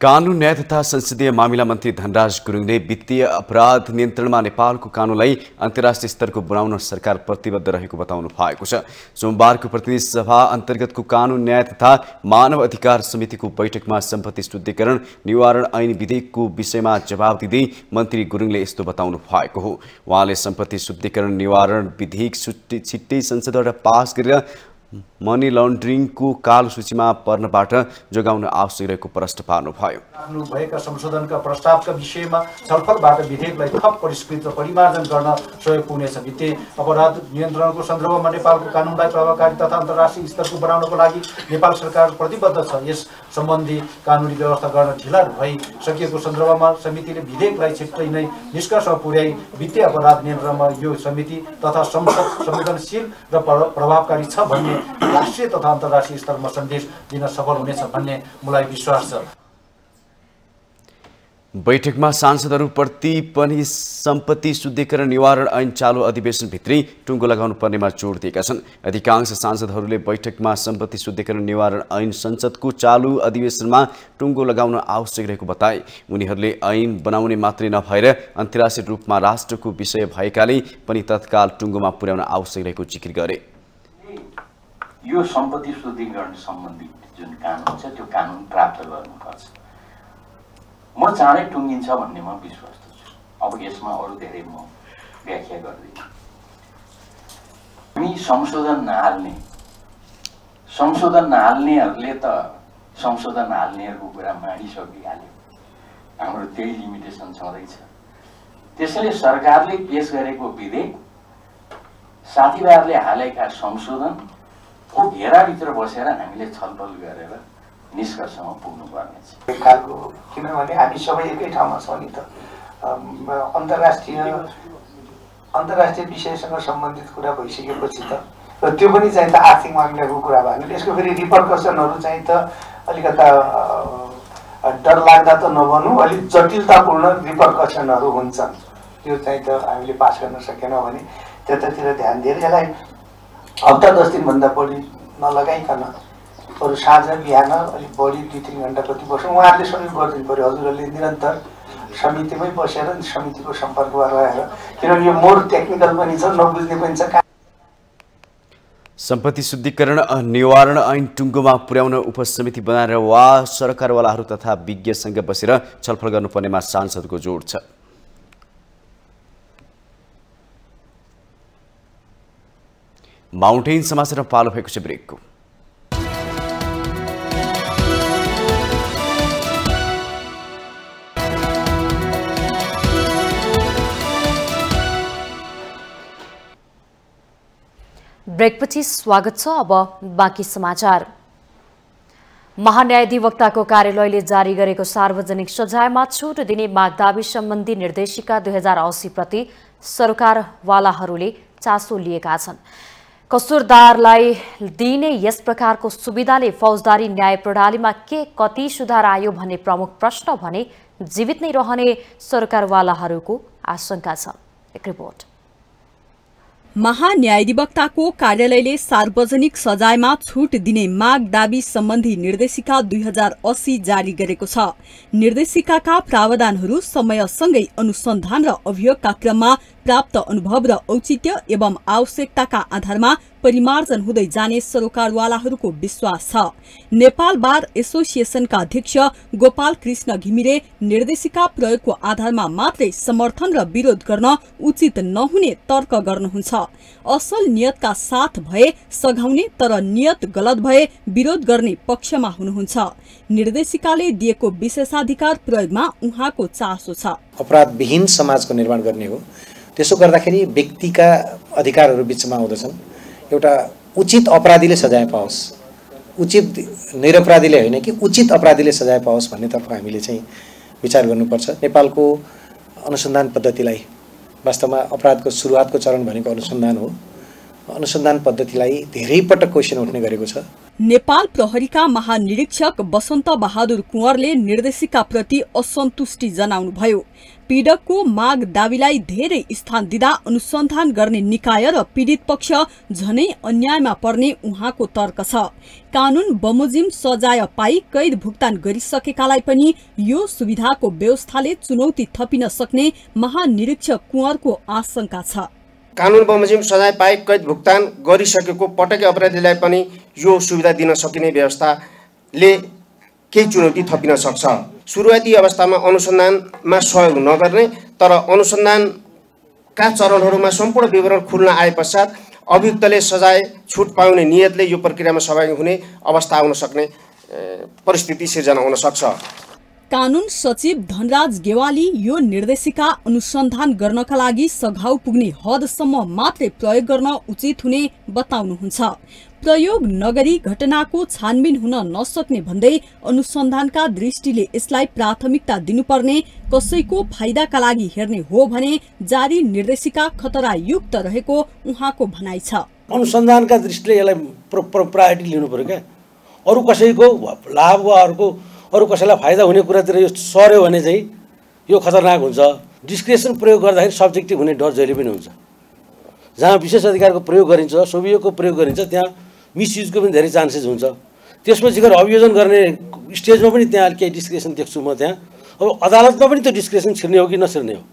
कानून न्याय तथा संसदीय मामिला मन्त्री धनराज गुरुङले वित्तीय अपराध नियन्त्रणमा नेपालको कानूनलाई अन्तर्राष्ट्रिय स्तरको बनाउन सरकार प्रतिबद्ध रहेको बताउनु भएको छ। सोमबारको प्रतिनिधि सभा अन्तर्गतको कानून न्याय तथा मानव अधिकार समितिको बैठकमा सम्पत्ति शुद्धिकरण निवारण ऐन विधेयकको विषयमा जवाब दिँदै मन्त्री गुरुङले यस्तो बताउनु भएको हो। उहाँले सम्पत्ति शुद्धिकरण निवारण विधेयक छिट्टै संसदबाट पास गरेर मनी लन्ड्रिङको कालो सूचीमा पर्नबाट जोगाउन आवश्यक रहेको प्रश्न पार्नुभयो। आफ्नो भएका संशोधनका प्रस्तावका विषयमा छलफलबाट विधेयकलाई थप परिष्कृत र परिमार्जन गर्न सहयोग पुग्नेछ। वित्तीय अपराध नियन्त्रणको सन्दर्भमा नेपालको कानुनलाई प्रभावकारी तथा अन्तर्राष्ट्रिय स्तरको बनाउनको लागि नेपाल सरकार प्रतिबद्ध छ। यस सम्बन्धी कानुनी व्यवस्था गर्न ढिला भइसकेको सन्दर्भमा समितिले विधेयकलाई छिट्टै नै निष्कर्षमा पुर्याई वित्तीय अपराध नियन्त्रणमा यो समिति तथा संसद संवेदनशील र प्रभावकारी छ भन्ने राष्ट्रिय तथा अन्तर्राष्ट्रिय स्तरमा सन्देश दिन सफल हुनेछ भन्ने मलाई विश्वास छ। बैठकमा सांसदहरूप्रति पनि सम्पत्ति शुद्धिकरण निवारण ऐन चालु अधिवेशनभित्रै टुङ्गो लगाउनु पर्नेमा जोड दिएका छन्। अधिकांश सांसदहरूले बैठकमा सम्पत्ति शुद्धिकरण निवारण ऐन संसदको चालु अधिवेशनमा टुङ्गो लगाउन आवश्यक रहेको बताए। उनीहरूले ऐन बनाउने मात्रै नभएर अन्तर्राष्ट्रिय रूपमा राष्ट्रको विषय भएकाले पनि तत्काल टुङ्गोमा पुर्याउन आवश्यक रहेको जिकिर गरे। यो सम्पत्ति शुद्धिकरण सम्बन्धी जुन कानुन छ त्यो कानुन प्राप्त गर्नुपर्छ। म चाँडै टुङ्गिन्छ भन्ने म विश्वास छु। अब यसमा अरू धेरै म व्याख्या गर्दिनँ। हामी संशोधन नहाल्नेहरूले त संशोधन हाल्नेहरूको कुरा मानिसकिहाल्यो। हाम्रो त्यही लिमिटेसन छँदैछ। त्यसैले सरकारले पेश गरेको विधेयक साथीभाइहरूले हालेका संशोधनको घेराभित्र बसेर हामीले छलफल गरेर निष्कर्षमा पुग्नुपर्नेछ। किनभने हामी सबै एकै ठाउँमा छौँ नि त। अन्तर्राष्ट्रिय विषयसँग सम्बन्धित कुरा भइसकेपछि त र त्यो पनि चाहिँ त आर्थिक मामिलाको कुरा भयो भने यसको फेरि रिपरकसनहरू चाहिँ त अलिकता डरलाग्दा त नभनौँ, अलिक जटिलतापूर्ण रिपरकसनहरू हुन्छन्। त्यो चाहिँ त हामीले पास गर्न सकेनौँ भने त्यतातिर ध्यान दिएर यसलाई हप्ता 10 दिनभन्दा बढी नलगाइकन अरू साँझ बिहान अलिक बढी 2-3 घन्टा कति बस्छौँ। उहाँहरूले सहयोग गरिदिनु पऱ्यो। हजुरहरूले निरन्तर समितिमै बसेर समितिको सम्पर्कमा रहेर, किनभने यो मोर टेक्निकल पनि छ, नबुझ्ने पनि छ। सम्पत्ति शुद्धिकरण निवारण ऐन टुङ्गोमा पुर्याउन उपसमिति बनाएर वा सरकारवालाहरू तथा विज्ञसँग बसेर छलफल गर्नुपर्नेमा सांसदको जोड छ। माउन्टेन समाचारमा पालो भएको छ ब्रेकको। ब्रेकपछि स्वागत छ। अब बाँकी समाचार। महान्यायाधिवक्ताको कार्यालयले जारी गरेको सार्वजनिक सजायमा छुट दिने मागदाबी सम्बन्धी निर्देशिका 2080 प्रति सरकारवालाहरूले चासो लिएका छन्। कसुरदारलाई दिइने यस प्रकारको सुविधाले फौजदारी न्याय प्रणालीमा के कति सुधार आयो भन्ने प्रमुख प्रश्न भने जीवित नै रहने सरकारवालाहरूको आशंका छ। एक रिपोर्ट। महान्यायाधिवक्ताको कार्यालयले सार्वजनिक सजायमा छुट दिने माग दाबी सम्बन्धी निर्देशिका 2080 जारी गरेको छ। निर्देशिकाका प्रावधानहरू समयसँगै अनुसन्धान र अभियोगका क्रममा प्राप्त अनुभव र औचित्य एवं आवश्यकताका आधारमा परिमार्जन हुँदै जाने सरोकारवालाहरूको विश्वास छ। नेपाल बार एसोसिएसनका अध्यक्ष गोपाल कृष्ण घिमिरे निर्देशिका प्रयोगको आधारमा मात्रै समर्थन र विरोध गर्न उचित नहुने तर्क गर्नुहुन्छ। असल नियतका साथ भए सघाउने तर नियत गलत भए विरोध गर्ने पक्षमा हुनुहुन्छ। निर्देशिकाले दिएको विशेषाधिकार प्रयोगमा उहाँको चासो छ। अपराधविहीन समाजको निर्माण गर्ने हो। त्यसो गर्दाखेरि व्यक्तिका अधिकारहरू बीचमा आउँदछन्। एउटा उचित अपराधीले सजाय पाओस्, उचित निरपराधीले होइन कि उचित अपराधीले सजाय पाओस् भन्नेतर्फ हामीले चाहिँ विचार गर्नुपर्छ। नेपालको अनुसन्धान पद्धतिलाई वास्तवमा अपराधको सुरुवातको चरण भनेको अनुसन्धान हो अनुसन्धान पद्धतिलाई धेरै पटक क्वेसन उठ्ने गरेको छ। नेपाल प्रहरीका महानिरीक्षक बसन्त बहादुर कुँवरले निर्देशिकाप्रति असन्तुष्टि जनाउनुभयो। पीडकको माग दाबीलाई धेरै स्थान दिँदा अनुसन्धान गर्ने निकाय र पीडित पक्ष झनै अन्यायमा पर्ने उहाँको तर्क छ। कानून बमोजिम सजाय पाई कैद भुक्तान गरिसकेकालाई पनि यो सुविधाको व्यवस्थाले चुनौती थपिन सक्ने महानिरीक्षक कुँवरको आशंका छ। कानुन बमोजिम सजाय पाई कैद भुक्तान गरिसकेको पटके अपराधीलाई पनि यो सुविधा दिन सकिने व्यवस्थाले केही चुनौती थपिन सक्छ। सुरुवाती अवस्थामा अनुसन्धानमा सहयोग नगर्ने तर अनुसन्धानका चरणहरूमा सम्पूर्ण विवरण खुल्न आए पश्चात अभियुक्तले सजाय छुट पाउने नियतले यो प्रक्रियामा सहभागी हुने अवस्था आउन सक्ने परिस्थिति सिर्जना हुन सक्छ। कानून सचिव धनराज गेवाली यो निर्देशिका अनुसन्धान गर्नका लागि सघाउ पुग्ने हदसम्म मात्रै प्रयोग गर्न उचित हुने बताउनुहुन्छ। प्रयोग नगरी घटनाको छानबिन हुन नसक्ने भन्दै अनुसन्धानका दृष्टिले यसलाई प्राथमिकता दिनुपर्ने, कसैको फाइदाका लागि हेर्ने हो भने जारी निर्देशिका खतरायुक्त रहेको उहाँको भनाइ छ। अनुसन्धानका दृष्टिले यसलाई प्रायोरिटी लिनु पर्यो क्या। अरू कसैको लाभ वा अरू कसैलाई फाइदा हुने कुरातिर यो सर्यो भने चाहिँ यो खतरनाक हुन्छ। डिस्क्रेसन प्रयोग गर्दाखेरि सब्जेक्टिभ हुने डर जहिले पनि हुन्छ। जहाँ विशेष अधिकारको प्रयोग गरिन्छ, सोभियोगको प्रयोग गरिन्छ, त्यहाँ मिसयुजको पनि धेरै चान्सेस हुन्छ। त्यसपछि गएर अभियोजन गर्ने स्टेजमा पनि त्यहाँ केही डिस्क्रेसन देख्छु म त्यहाँ। अब अदालतमा पनि त्यो डिस्क्रेसन छिर्ने हो कि नछिर्ने हो।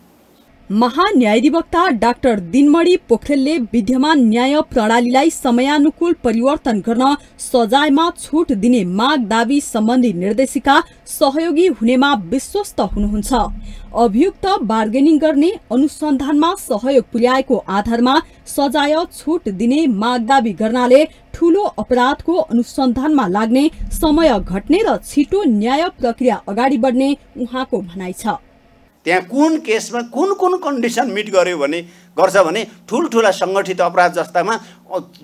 महान्यायाधिवक्ता डाक्टर दिनमणि पोखरेलले विद्यमान न्याय प्रणालीलाई समयानुकूल परिवर्तन गर्न सजायमा छुट दिने माग दाबी सम्बन्धी निर्देशिका सहयोगी हुनेमा विश्वस्त हुनुहुन्छ। अभियुक्त बार्गेनिङ गर्ने, अनुसन्धानमा सहयोग पुर्याएको आधारमा सजाय छुट दिने माग दाबी गर्नाले ठूलो अपराधको अनुसन्धानमा लाग्ने समय घट्ने र छिटो न्याय प्रक्रिया अगाडि बढ्ने उहाँको भनाइ छ। त्यहाँ कुन केसमा कुन कुन कन्डिसन मिट गर्यो भने गर्छ भने ठुल्ठुला सङ्गठित अपराध जस्तामा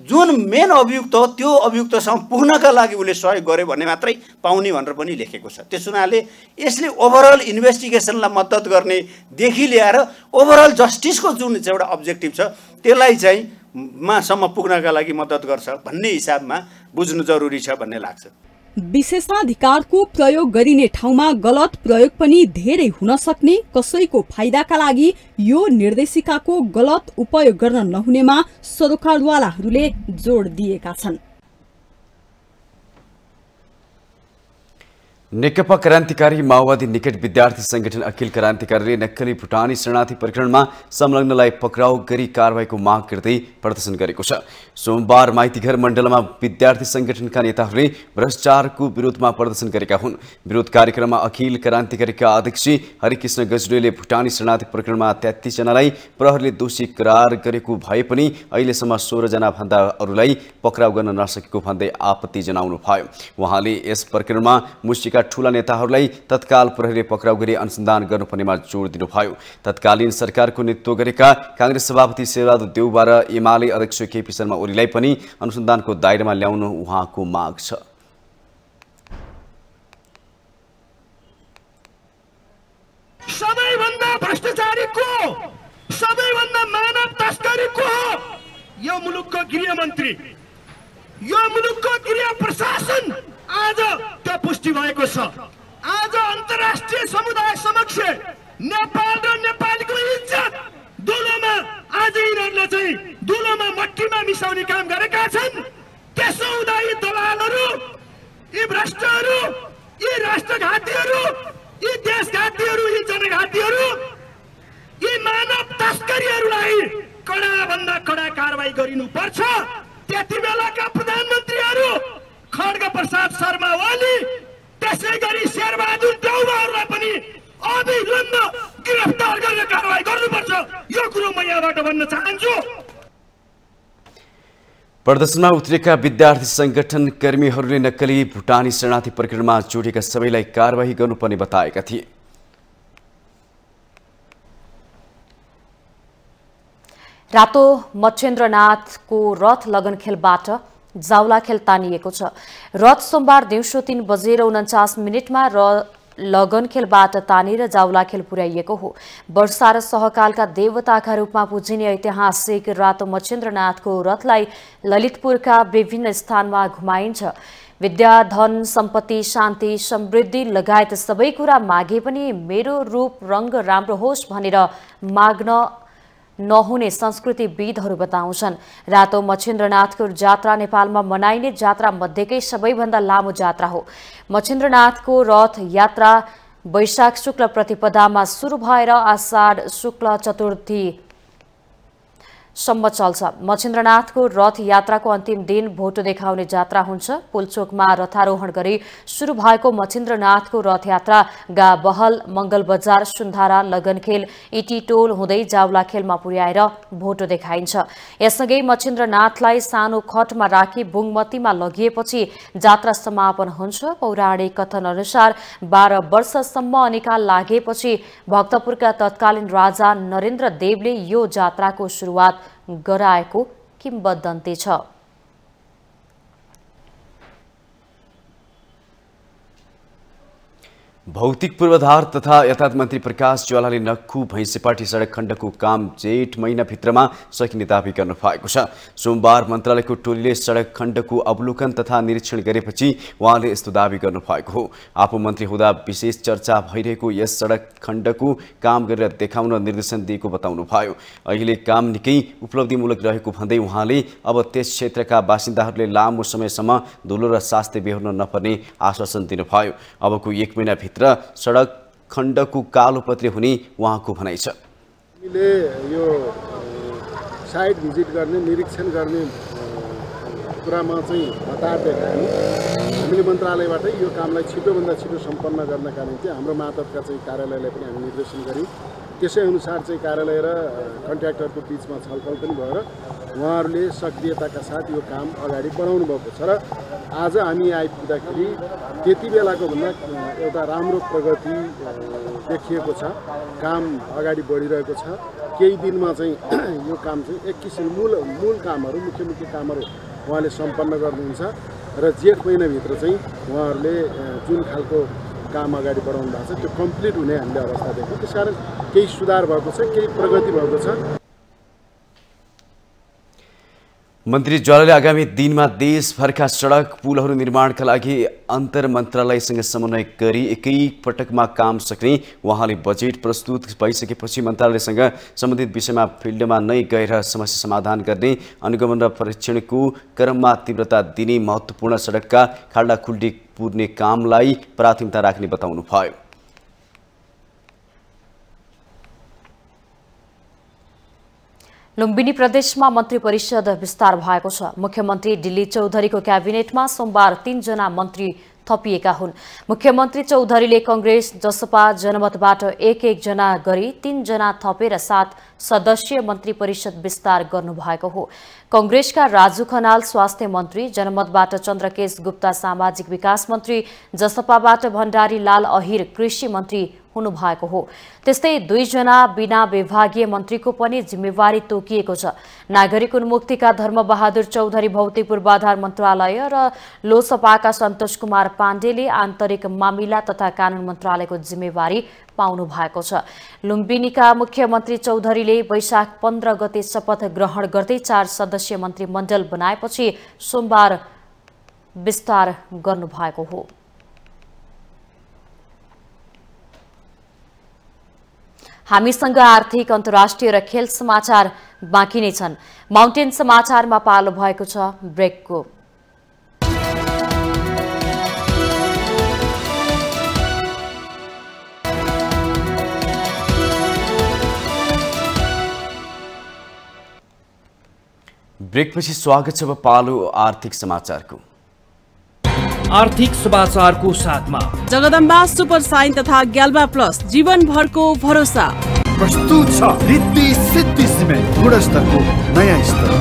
जुन मेन अभियुक्त हो त्यो अभियुक्तसँग पुग्नका लागि उसले सहयोग गर्यो भने मात्रै पाउने भनेर पनि लेखेको छ। त्यस हुनाले यसले ओभरअल इन्भेस्टिगेसनलाई मद्दत गर्नेदेखि लिएर ओभरअल जस्टिसको जुन चाहिँ एउटा अब्जेक्टिभ छ त्यसलाई चाहिँ मासम्म पुग्नका लागि मद्दत गर्छ भन्ने हिसाबमा बुझ्नु जरुरी छ भन्ने लाग्छ। विशेषाधिकारको प्रयोग गरिने ठाउँमा गलत प्रयोग पनि धेरै हुन सक्ने, कसैको फाइदाका लागि यो निर्देशिकाको गलत उपयोग गर्न नहुनेमा सरोकारवालाहरूले जोड दिएका छन्। नेकपा क्रान्तिकारी माओवादी निकट विद्यार्थी संगठन अखिल क्रान्तिकारीले नक्कली भुटानी शरणार्थी प्रकरणमा संलग्नलाई पक्राउ गरी कारबाहीको माग गर्दै प्रदर्शन गरेको छ। सोमबार माइतीघर मण्डलमा विद्यार्थी संगठनका नेताहरूले भ्रष्टाचारको विरोधमा प्रदर्शन गरेका हुन्। विरोध कार्यक्रममा अखिल क्रान्तिकारीका अध्यक्ष हरिकृष्ण गजडेले भुटानी शरणार्थी प्रकरणमा 33 जनालाई प्रहरीले दोषी करार गरेको भए पनि अहिलेसम्म 16 जना भन्दा अरूलाई पक्राउ गर्न नसकेको भन्दै आपत्ति जनाउनु भयो। उहाँले यस प्रकरणमा मुस्टिका ठूला नेताहरूलाई तत्काल प्रहरीले पक्राउ गरी अनुसन्धान गर्नुपर्नेमा जोड दिनुभयो। तत्कालीन सरकारको नेतृत्व गरेका कांग्रेस सभापति शेरबहादुर देउबा र एमाले अध्यक्ष केपी शर्मा ओलीलाई पनि अनुसन्धानको दायरामा ल्याउनु उहाँको माग छ। सबैभन्दा भ्रष्टाचारीको, सबैभन्दा मानव तस्करीको यो मुलुकको गृहमन्त्री, यो मुलुकको गृह प्रशासन आज त्यो पुष्टि भएको छ। आज अन्तर्राष्ट्रिय समुदाय समक्ष नेपाल र नेपालीको इज्जत दुलोमा आज यिनीहरूले चाहिँ दुलोमा मट्टीमा मिसाउने काम गरेका छन्। त्यसो हुँदा यी दलालहरू, यी भ्रष्टहरू, यी राष्ट्रघातीहरू, यी देशघातीहरू, यी जनघातीहरू, यी मानव तस्करीहरूलाई कडाभन्दा कडा कारबाही गरिनुपर्छ। त्यति बेलाका प्रधानमन्त्रीहरू खड्ग प्रसाद शर्मा ओली, त्यसै गरी शेरबहादुर देउबाहरूलाई पनि अविलम्ब गिरफ्तार गरेर कारबाही गर्नुपर्छ। यो कुरो म यहाँबाट भन्न चाहन्छु। प्रदर्शनमा उत्रेका विद्यार्थी संगठन कर्मीहरूले नक्कली भुटानी शरणार्थी प्रकरणमा जोडिएका सबैलाई कारबाही गर्नुपर्ने बताएका थिए। रातो मच्छेन्द्रनाथको रथ लगन खेलबाट जाउला खेल तानिएको छ। रथ सोमबार दिउँसो 3:49 मिनेटमा लगनखेलबाट तानेर जावलाखेल पुर्याइएको हो। वर्षा र सहकालका देवताका रूपमा पुजिने ऐतिहासिक रातो मच्छिन्द्रनाथको रथलाई ललितपुरका विभिन्न स्थानमा घुमाइन्छ। विद्या, धन, सम्पत्ति, शान्ति, समृद्धि लगायत सबै कुरा मागे पनि मेरो रूप रंग राम्रो होस् भनेर माग्न नहुने संस्कृतिविदहरू बताउँछन्। रातो मच्छिन्द्रनाथको जात्रा नेपालमा मनाइने जात्रा मध्येकै सबैभन्दा लामो जात्रा हो। मच्छिन्द्रनाथको रथ यात्रा वैशाख शुक्ल प्रतिपदामा सुरु भएर आषाढ शुक्ल चतुर्थी सम्म चल्छ। मच्छिन्द्रनाथको रथ यात्राको अन्तिम दिन भोटो देखाउने जात्रा हुन्छ। पुलचोकमा रथारोहण गरी शुरु भएको मच्छिन्द्रनाथको रथ यात्रा गाबहल, मंगल बजार, सुन्धारा, लगनखेल, इटीटोल हुँदै जावलाखेलमा पुर्याएर भोटो देखाइन्छ। यससँगै मच्छिन्द्रनाथलाई सानो खटमा राखी बुङमतीमा लगिएपछि जात्रा समापन हुन्छ। पौराणिक कथन अनुसार 12 वर्षसम्म अनिकाल लागेपछि भक्तपुरका तत्कालीन राजा नरेन्द्र देवले यो जात्राको सुरुवात गराएको किम्वदन्ती छ। भौतिक पूर्वाधार तथा यातायात मन्त्री प्रकाश ज्वालाले नक्खु भैँसेपाटी सडक खण्डको काम जेठ महिनाभित्रमा सकिने दावी गर्नु भएको छ। सोमबार मन्त्रालयको टोलीले सडक खण्डको अवलोकन तथा निरीक्षण गरेपछि उहाँले यस्तो दावी गर्नु भएको हो। आफू मन्त्री हुँदा विशेष चर्चा भइरहेको यस सडक खण्डको काम गरेर देखाउन निर्देशन दिएको बताउनु भयो। अहिले काम निकै उपलब्धिमूलक रहेको भन्दै उहाँले अब त्यस क्षेत्रका बासिन्दाहरूले लामो समयसम्म धुलो र सास्ते बेहोर्न नपर्ने आश्वासन दिनुभयो। अबको 1 महिनाभित्र सडक खण्डको कालोपत्री हुने उहाँको भनाइ छ। हामीले यो साइट भिजिट गर्ने, निरीक्षण गर्ने कुरामा चाहिँ हतार देखायौँ। हामीले मन्त्रालयबाट यो कामलाई छिटोभन्दा छिटो सम्पन्न गर्नका निम्ति हाम्रो मातहतका चाहिँ कार्यालयलाई पनि हामी निर्देशन गऱ्यौँ। त्यसै अनुसार चाहिँ कार्यालय र कन्ट्र्याक्टरको बिचमा छलफल पनि भएर उहाँहरूले सक्रियताका साथ यो काम अगाडि बढाउनु भएको छ र आज हामी आइपुग्दाखेरि त्यति बेलाको भन्दा एउटा राम्रो प्रगति देखिएको छ। काम अगाडि बढिरहेको छ। केही दिनमा चाहिँ यो काम चाहिँ एक किसिम मूल कामहरू, मुख्य कामहरू उहाँले सम्पन्न गर्नुहुन्छ र जेठ महिनाभित्र चाहिँ उहाँहरूले जुन खालको काम अगाडि बढाउनु भएको छ त्यो कम्प्लिट हुने हामीले अवस्था देख्यौँ। त्यसकारण केही सुधार भएको छ, केही प्रगति भएको छ। मन्त्री ज्वालाले आगामी दिनमा देशभरका सडक पुलहरू निर्माणका लागि अन्तर मन्त्रालयसँग समन्वय गरी एकै पटकमा काम सक्ने उहाँले बजेट प्रस्तुत भइसकेपछि मन्त्रालयसँग सम्बन्धित विषयमा फिल्डमा नै गएर समस्या समाधान गर्ने, अनुगमन र परीक्षणको क्रममा तीव्रता दिने, महत्त्वपूर्ण सडकका खाल्डा खुल्डी पुर्ने कामलाई प्राथमिकता राख्ने बताउनु भयो। लुम्बिनी प्रदेशमा मन्त्री परिषद विस्तार भएको छ। मुख्यमन्त्री डिल्ली चौधरीको क्याबिनेटमा सोमबार 3 जना मन्त्री थपिएका हुन्। मुख्यमन्त्री चौधरीले कांग्रेस, जसपा, जनमतबाट 1-1 जना गरी 3 जना थपेर 7 सदस्यीय मन्त्री परिषद विस्तार गर्नुभएको हो। कांग्रेसका राजु खनाल स्वास्थ्य मन्त्री, जनमतबाट चन्द्रकेश गुप्ता सामाजिक विकास मन्त्री, जसपाबाट भण्डारी लाल अहिर कृषि मन्त्री हुनुभएको हो। त्यस्तै 2 जना बिना विभागीय मन्त्रीको पनि जिम्मेवारी तोकिएको छ। नागरिक उन्मुक्तिका धर्मबहादुर चौधरी भौतिक पूर्वाधार मन्त्रालय र लोसपाका सन्तोष कुमार पाण्डेले आन्तरिक मामिला तथा कानून मन्त्रालयको जिम्मेवारी पाउनु भएको छ। लुम्बिनीका मुख्यमन्त्री चौधरीले वैशाख 15 गते शपथ ग्रहण गर्दै 4 सदस्यीय मन्त्रीमण्डल बनाएपछि सोमबार विस्तार गर्नुभएको हो। हामीसँग आर्थिक, अन्तर्राष्ट्रिय र खेल समाचार बाँकी नै छन्। माउन्टेन समाचारमा पालो भएको छ ब्रेकको। ब्रेकपछि स्वागत छ पालो आर्थिक समाचारको। आर्थिक समाचारको साथमा जगदम्बा सुपर साइन तथा ग्याल्बा प्लस जीवनभरको भरोसा प्रस्तुत छ। रिद्धि सिद्धि सिमेन्ट गुणस्तरको नयाँ स्तर।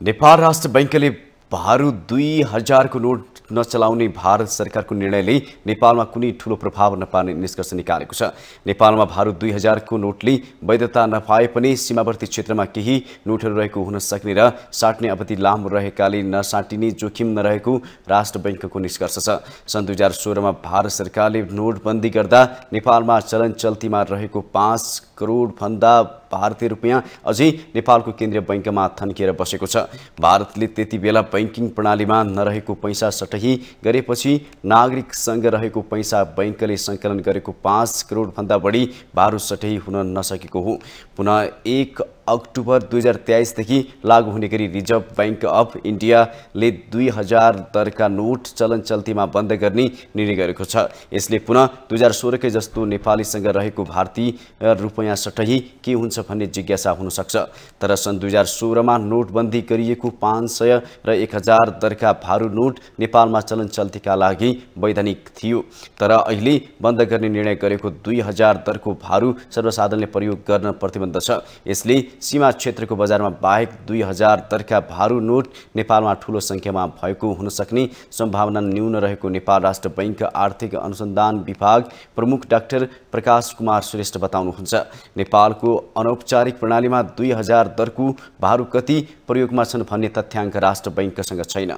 नेपाल राष्ट्र बैंकले भारु 2000 को नोट नचलाउने भारत सरकारको निर्णयले नेपालमा कुनै ठूलो प्रभाव नपार्ने निष्कर्ष निकालेको छ। नेपालमा भारत 2000 को नोटले वैधता नपाए पनि सीमावर्ती क्षेत्रमा केही नोटहरू रहेको हुन सक्ने र साट्ने अवधि लामो रहेकाले नसाटिने जोखिम नरहेको राष्ट्र बैंकको निष्कर्ष छ। सन् 2016 मा भारत सरकारले नोटबन्दी गर्दा नेपालमा चलन चल्तीमा रहेको 5 करोड भन्दा भारतीय रुपियाँ अझै नेपालको केन्द्रीय बैंकमा थन्किएर बसेको छ। भारतले त्यति बेला बैंकिङ प्रणालीमा नरहेको पैसा सटही गरेपछि नागरिकसँग रहेको पैसा बैंकले सङ्कलन गरेको 5 करोड भन्दा बढी भारत सटही हुन नसकेको हो। पुनः 1 अक्टोबर 2023 देखि लागू हुने गरी रिजर्भ बैंक अफ इन्डियाले 2000 दरका नोट चलन चल्तीमा बन्द गर्ने निर्णय गरेको छ। यसले पुनः 2016 कै जस्तो नेपालीसँग रहेको भारतीय रुपैयाँ सटही के हुन्छ भन्ने जिज्ञासा हुन सक्छ। तर सन् 2016 मा नोटबन्दी गरिएको 500 र 1000 दरका भारू नोट नेपालमा चलन चल्तीका लागि वैधानिक थियो। तर अहिले बन्द गर्ने निर्णय गरेको 2000 दरको भारू सर्वसाधारणले प्रयोग गर्न प्रतिबन्ध छ। यसले सीमा क्षेत्रको बजारमा बाहेक 2000 दरका भारू नोट नेपालमा ठूलो संख्यामा भएको हुन सक्ने सम्भावना न्यून रहेको नेपाल राष्ट्र बैंक आर्थिक अनुसन्धान विभाग प्रमुख डाक्टर प्रकाश कुमार श्रेष्ठ बताउनुहुन्छ। नेपालको अनौपचारिक प्रणालीमा 2000 दरको भारू कति प्रयोगमा छन् भन्ने तथ्याङ्क राष्ट्र बैंकसँग छैन।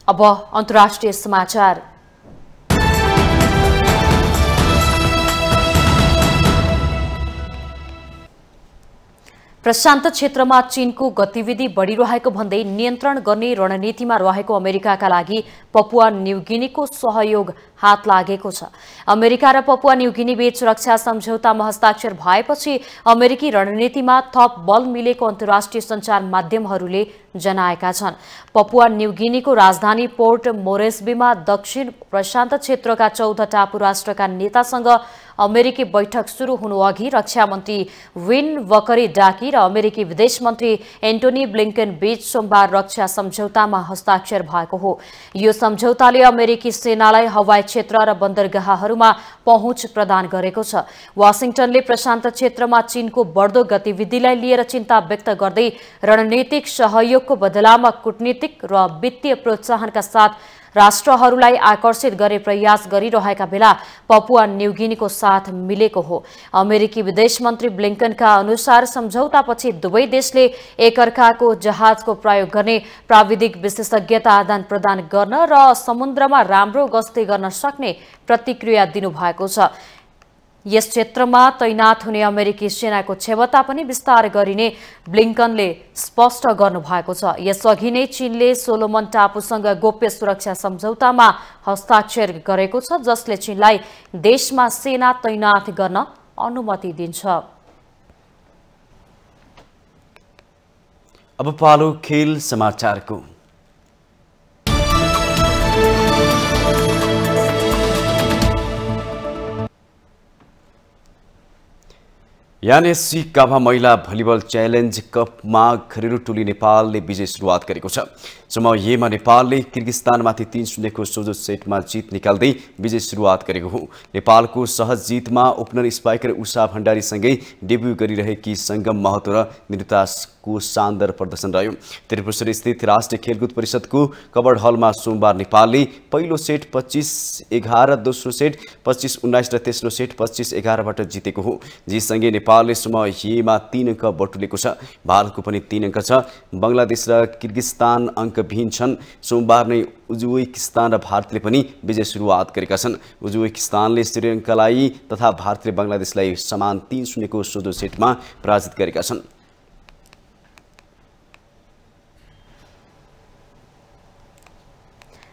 अब अन्तर्राष्ट्रिय समाचार। प्रशान्त क्षेत्रमा चीनको गतिविधि बढिरहेको भन्दै नियन्त्रण गर्ने रणनीतिमा रहेको अमेरिकाका लागि पपुवा न्युगिनीको सहयोग हात लागेको छ। अमेरिका र पपुवा न्युगिनी बीच सुरक्षा सम्झौतामा हस्ताक्षर भएपछि अमेरिकी रणनीतिमा थप बल मिलेको अन्तर्राष्ट्रिय सञ्चार माध्यमहरूले जनाएका छन्। पपुवा न्युगिनीको राजधानी पोर्ट मोरेस्बीमा दक्षिण प्रशान्त क्षेत्रका 14 टापु राष्ट्रका नेतासँग अमेरिकी बैठक सुरु हुनु अघि रक्षा मन्त्री विन वकरी डाकी र अमेरिकी विदेश मन्त्री एन्टोनी ब्लिंकन बीच सोमबार रक्षा सम्झौतामा हस्ताक्षर भएको हो। यो सम्झौताले अमेरिकी सेनालाई हवाई क्षेत्र र बन्दरगाहहरूमा पहुँच प्रदान गरेको छ। वाशिंगटनले प्रशान्त क्षेत्रमा चीनको बढ्दो गतिविधिलाई लिएर चिन्ता व्यक्त गर्दै रणनीतिक सहयोगको बदलामा कूटनीतिक र वित्तीय प्रोत्साहनका साथ राष्ट्रहरूलाई आकर्षित गर्ने प्रयास गरिरहेका बेला पपुवा न्युगिनीको साथ मिलेको हो। अमेरिकी विदेश मन्त्री ब्लिंकनका अनुसार सम्झौतापछि दुवै देशले एकअर्काको जहाजको प्रयोग गर्ने प्राविधिक विशेषज्ञता आदान प्रदान गर्न र समुद्रमा राम्रो गस्ती गर्न सक्ने प्रतिक्रिया दिनुभएको छ। यस क्षेत्रमा तैनात हुने अमेरिकी सेनाको क्षमता पनि विस्तार गरिने ब्लिंकनले स्पष्ट गर्नुभएको छ। यसअघि नै चीनले सोलोमन टापुसँग गोप्य सुरक्षा सम्झौतामा हस्ताक्षर गरेको छ, जसले चीनलाई देशमा सेना तैनात गर्न अनुमति दिन्छ। अब पालो खेल समाचारको। यानएससी काभा महिला भलिबल च्यालेन्ज कपमा घरेलु टोली नेपालले विजय सुरुवात गरेको छ। समूह एमा नेपालले किर्गिस्तानमाथि 3-0 को सोझो सेटमा जित निकाल्दै विजय सुरुवात गरेको हो। नेपालको सहज जितमा ओपनर स्पाइकर उषा भण्डारीसँगै डेब्यू गरिरहेकी सङ्गम महतो र निरुताको शानदार प्रदर्शन रह्यो। त्रिपुरेश्वर स्थित राष्ट्रिय खेलकुद परिषदको कबर्ड हलमा सोमबार नेपालले पहिलो सेट 25-11, दोस्रो सेट 25-19 र तेस्रो सेट 25-11 बाट जितेको हो। जीसँगै नेपालले समूह एमा 3 अङ्क बटुलेको छ। भारतको पनि 3 अङ्क छ। बङ्गलादेश र किर्गिस्तान अङ्कविहीन छन्। सोमबार नै उज्बेकिस्तान र भारतले पनि विजय सुरुवात गरेका छन्। उज्बेकिस्तानले श्रीलङ्कालाई तथा भारतले बङ्गलादेशलाई समान 3-0 को सोझो सेटमा पराजित गरेका छन्।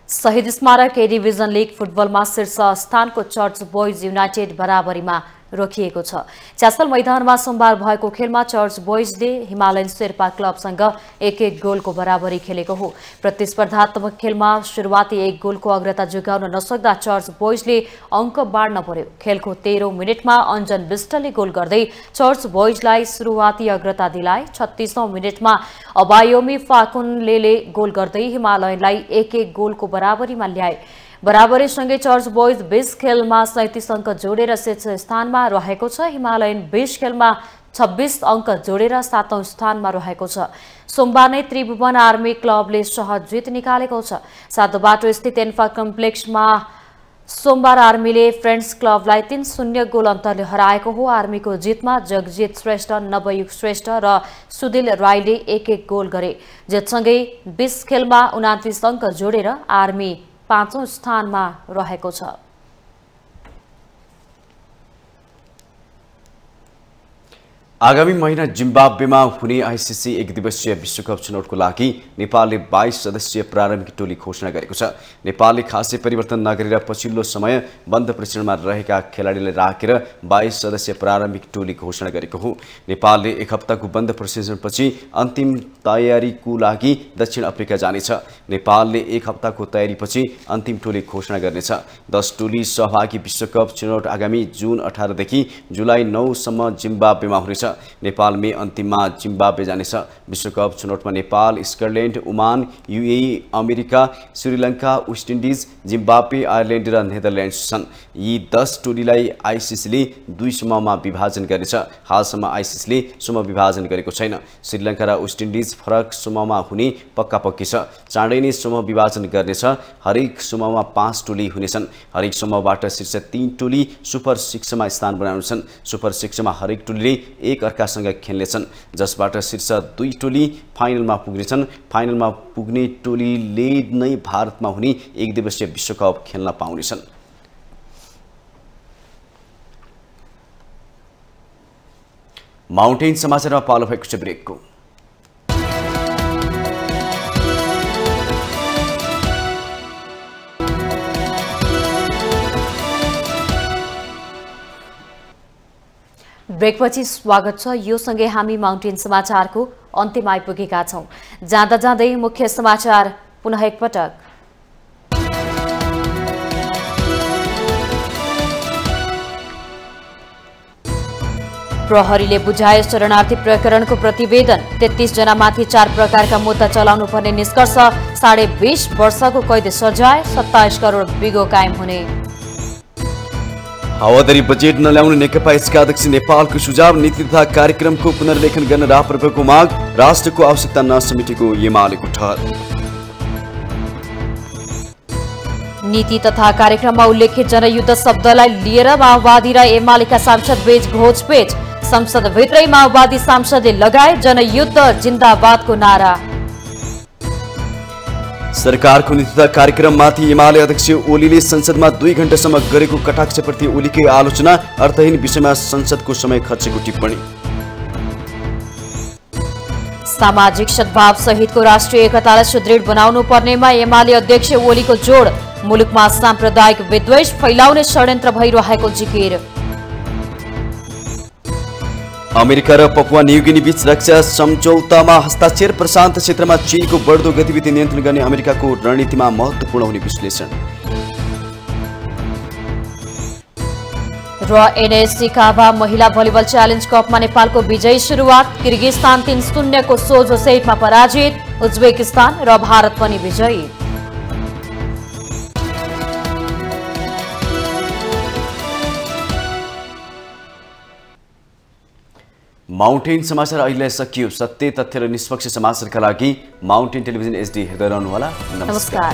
शहीद स्मारक ए डिभिजन लीग फुटबलमा शीर्ष स्थानको चर्च बोइज युनाइटेड बराबरीमा रोकिएको छ। च्यासल मैदानमा सोमबार भएको खेलमा चर्च बोइजले हिमालयन शेर्पा क्लबसँग 1-1 गोलको बराबरी खेलेको हो। प्रतिस्पर्धात्मक खेलमा सुरुवाती 1 गोलको अग्रता जोगाउन नसक्दा चर्च बोइजले अङ्क बाँड्न पर्यो। खेलको 13औं मिनेटमा अञ्जन विष्टले गोल गर्दै चर्च बोइजलाई सुरुवाती अग्रता दिलाए। 36औं मिनेटमा अबायोमी फाकुनले गोल गर्दै हिमालयनलाई 1-1 गोलको बराबरीमा ल्याए। बराबरीसँगै चर्च बोइज 20 खेलमा 37 अङ्क जोडेर शीर्ष स्थानमा रहेको छ। हिमालयन 20 खेलमा 26 अङ्क जोडेर 7औं स्थानमा रहेको छ। सोमबार नै त्रिभुवन आर्मी क्लबले सहज जित निकालेको छ। सातो बाटो स्थित एन्फा कम्प्लेक्समा सोमबार आर्मीले फ्रेन्ड्स क्लबलाई 3-0 गोल अन्तरले हराएको हो। आर्मीको जितमा जगजित श्रेष्ठ, नवयुग श्रेष्ठ र सुदिल राईले 1-1 गोल गरे। जितसँगै 20 खेलमा 29 अङ्क जोडेर आर्मी 5औं स्थानमा रहेको छ। आगामी महिना जिम्बाब्वेमा हुने आइसिसी एकदिवसीय विश्वकप छनौटको लागि नेपालले 22 सदस्यीय प्रारम्भिक टोली घोषणा गरेको छ। नेपालले खासै परिवर्तन नगरेर पछिल्लो समय बन्द प्रशिक्षणमा रहेका खेलाडीलाई राखेर 22 सदस्यीय प्रारम्भिक टोली घोषणा गरेको हो। नेपालले एक हप्ताको बन्द प्रशिक्षणपछि अन्तिम तयारीको लागि दक्षिण अफ्रिका जानेछ। नेपालले एक हप्ताको तयारीपछि अन्तिम टोली घोषणा गर्नेछ। 10 टोली सहभागी विश्वकप छनौट आगामी जुन 18 देखि जुलाई 9 सम्म जिम्बाब्वेमा हुनेछ। नेपाल मे अन्तिममा जिम्बाब्वे जानेछ। विश्वकप छनौटमा Nepal, Scotland, Oman, UAE, America, Sri Lanka, West Indies, Zimbabwe, Ireland र नेदरल्यान्ड्स छन्। यी 10 टोलीलाई आइसिसीले 2 समूहमा विभाजन गर्नेछ। हालसम्म आइसिसीले समूह विभाजन गरेको छैन। श्रीलङ्का र वेस्ट इन्डिज फरक समूहमा हुने पक्की छ। चाँडै नै समूह विभाजन गर्नेछ। हरेक समूहमा 5 टोली हुनेछन्। हरेक समूहबाट शीर्ष 3 टोली सुपर 6मा स्थान बनाउनेछन्। सुपर 6मा हरेक टोलीले एक अर्कासँग खेल्नेछन्, जसबाट शीर्ष 2 टोली फाइनलमा पुग्नेछन्। फाइनलमा पुग्ने टोलीले नै भारतमा हुने एकदिवसीय विश्वकप खेल्न पाउनेछन्। माउन्टेन समाचारमा पालो भएको छ ब्रेकको। ब्रेकपछि स्वागत छ। यो सँगै हामी माउन्टेन समाचारको अन्त्यमा आइपुगेका छौं। जाँदा जाँदै मुख्य समाचार पुनः एकपटक। प्रहरीले बुझाए शरणार्थी प्रकरणको प्रतिवेदन। 33 जनामाथि 4 प्रकारका मुद्दा चलाउनु पर्ने निष्कर्ष। 20.5 वर्षको कैद सजाय, 27 करोड बिगो कायम हुने। हावादारी बजेट नल्याउने नेकपा एसका अध्यक्ष नेपालको सुझाव। नीति तथा कार्यक्रमको पुनर्लेखन गर्न राप्रपाको माग। राष्ट्रको आवश्यकता नसमेटेको एमालेको ठहर। नीति तथा कार्यक्रममा उल्लेखित जनयुद्ध शब्दलाई लिएर माओवादी र एमालेका सांसद बीच घोचपेच। संसदभित्रै माओवादी सांसदले लगाए जनयुद्ध जिन्दाबादको नारा। सरकारको नीति तथा कार्यक्रममाथि एमाले अध्यक्ष ओलीले संसदमा 2 घण्टासम्म गरेको कटाक्षप्रति ओलीकै आलोचना। अर्थहीन विषयमा संसदको समय खर्चेको टिप्पणी। सामाजिक सद्भाव सहितको राष्ट्रिय एकतालाई सुदृढ बनाउनु पर्नेमा एमाले अध्यक्ष ओलीको जोड। मुलुकमा साम्प्रदायिक विद्वेष फैलाउने षड्यन्त्र भइरहेको जिकिर। अमेरिका र पपुवा न्युगिनी बीच रक्षा सम्झौतामा हस्ताक्षर। प्रशान्त क्षेत्रमा चीनको बढ्दो गतिविधि नियन्त्रण गर्ने अमेरिकाको रणनीतिमा महत्त्वपूर्ण हुने विश्लेषण। र एनएससी काभा महिला भलिबल च्यालेन्ज कपमा नेपालको विजयी सुरुवात। किर्गिस्तान 3-0 को सोझो सेटमा पराजित। उज्बेकिस्तान र भारत पनि विजयी। माउन्टेन समाचार अहिले सकियो। सत्य, तथ्य र निष्पक्ष समाचारका लागि माउन्टेन टेलिभिजन HD हेर्दै रहनुहोला। नमस्कार।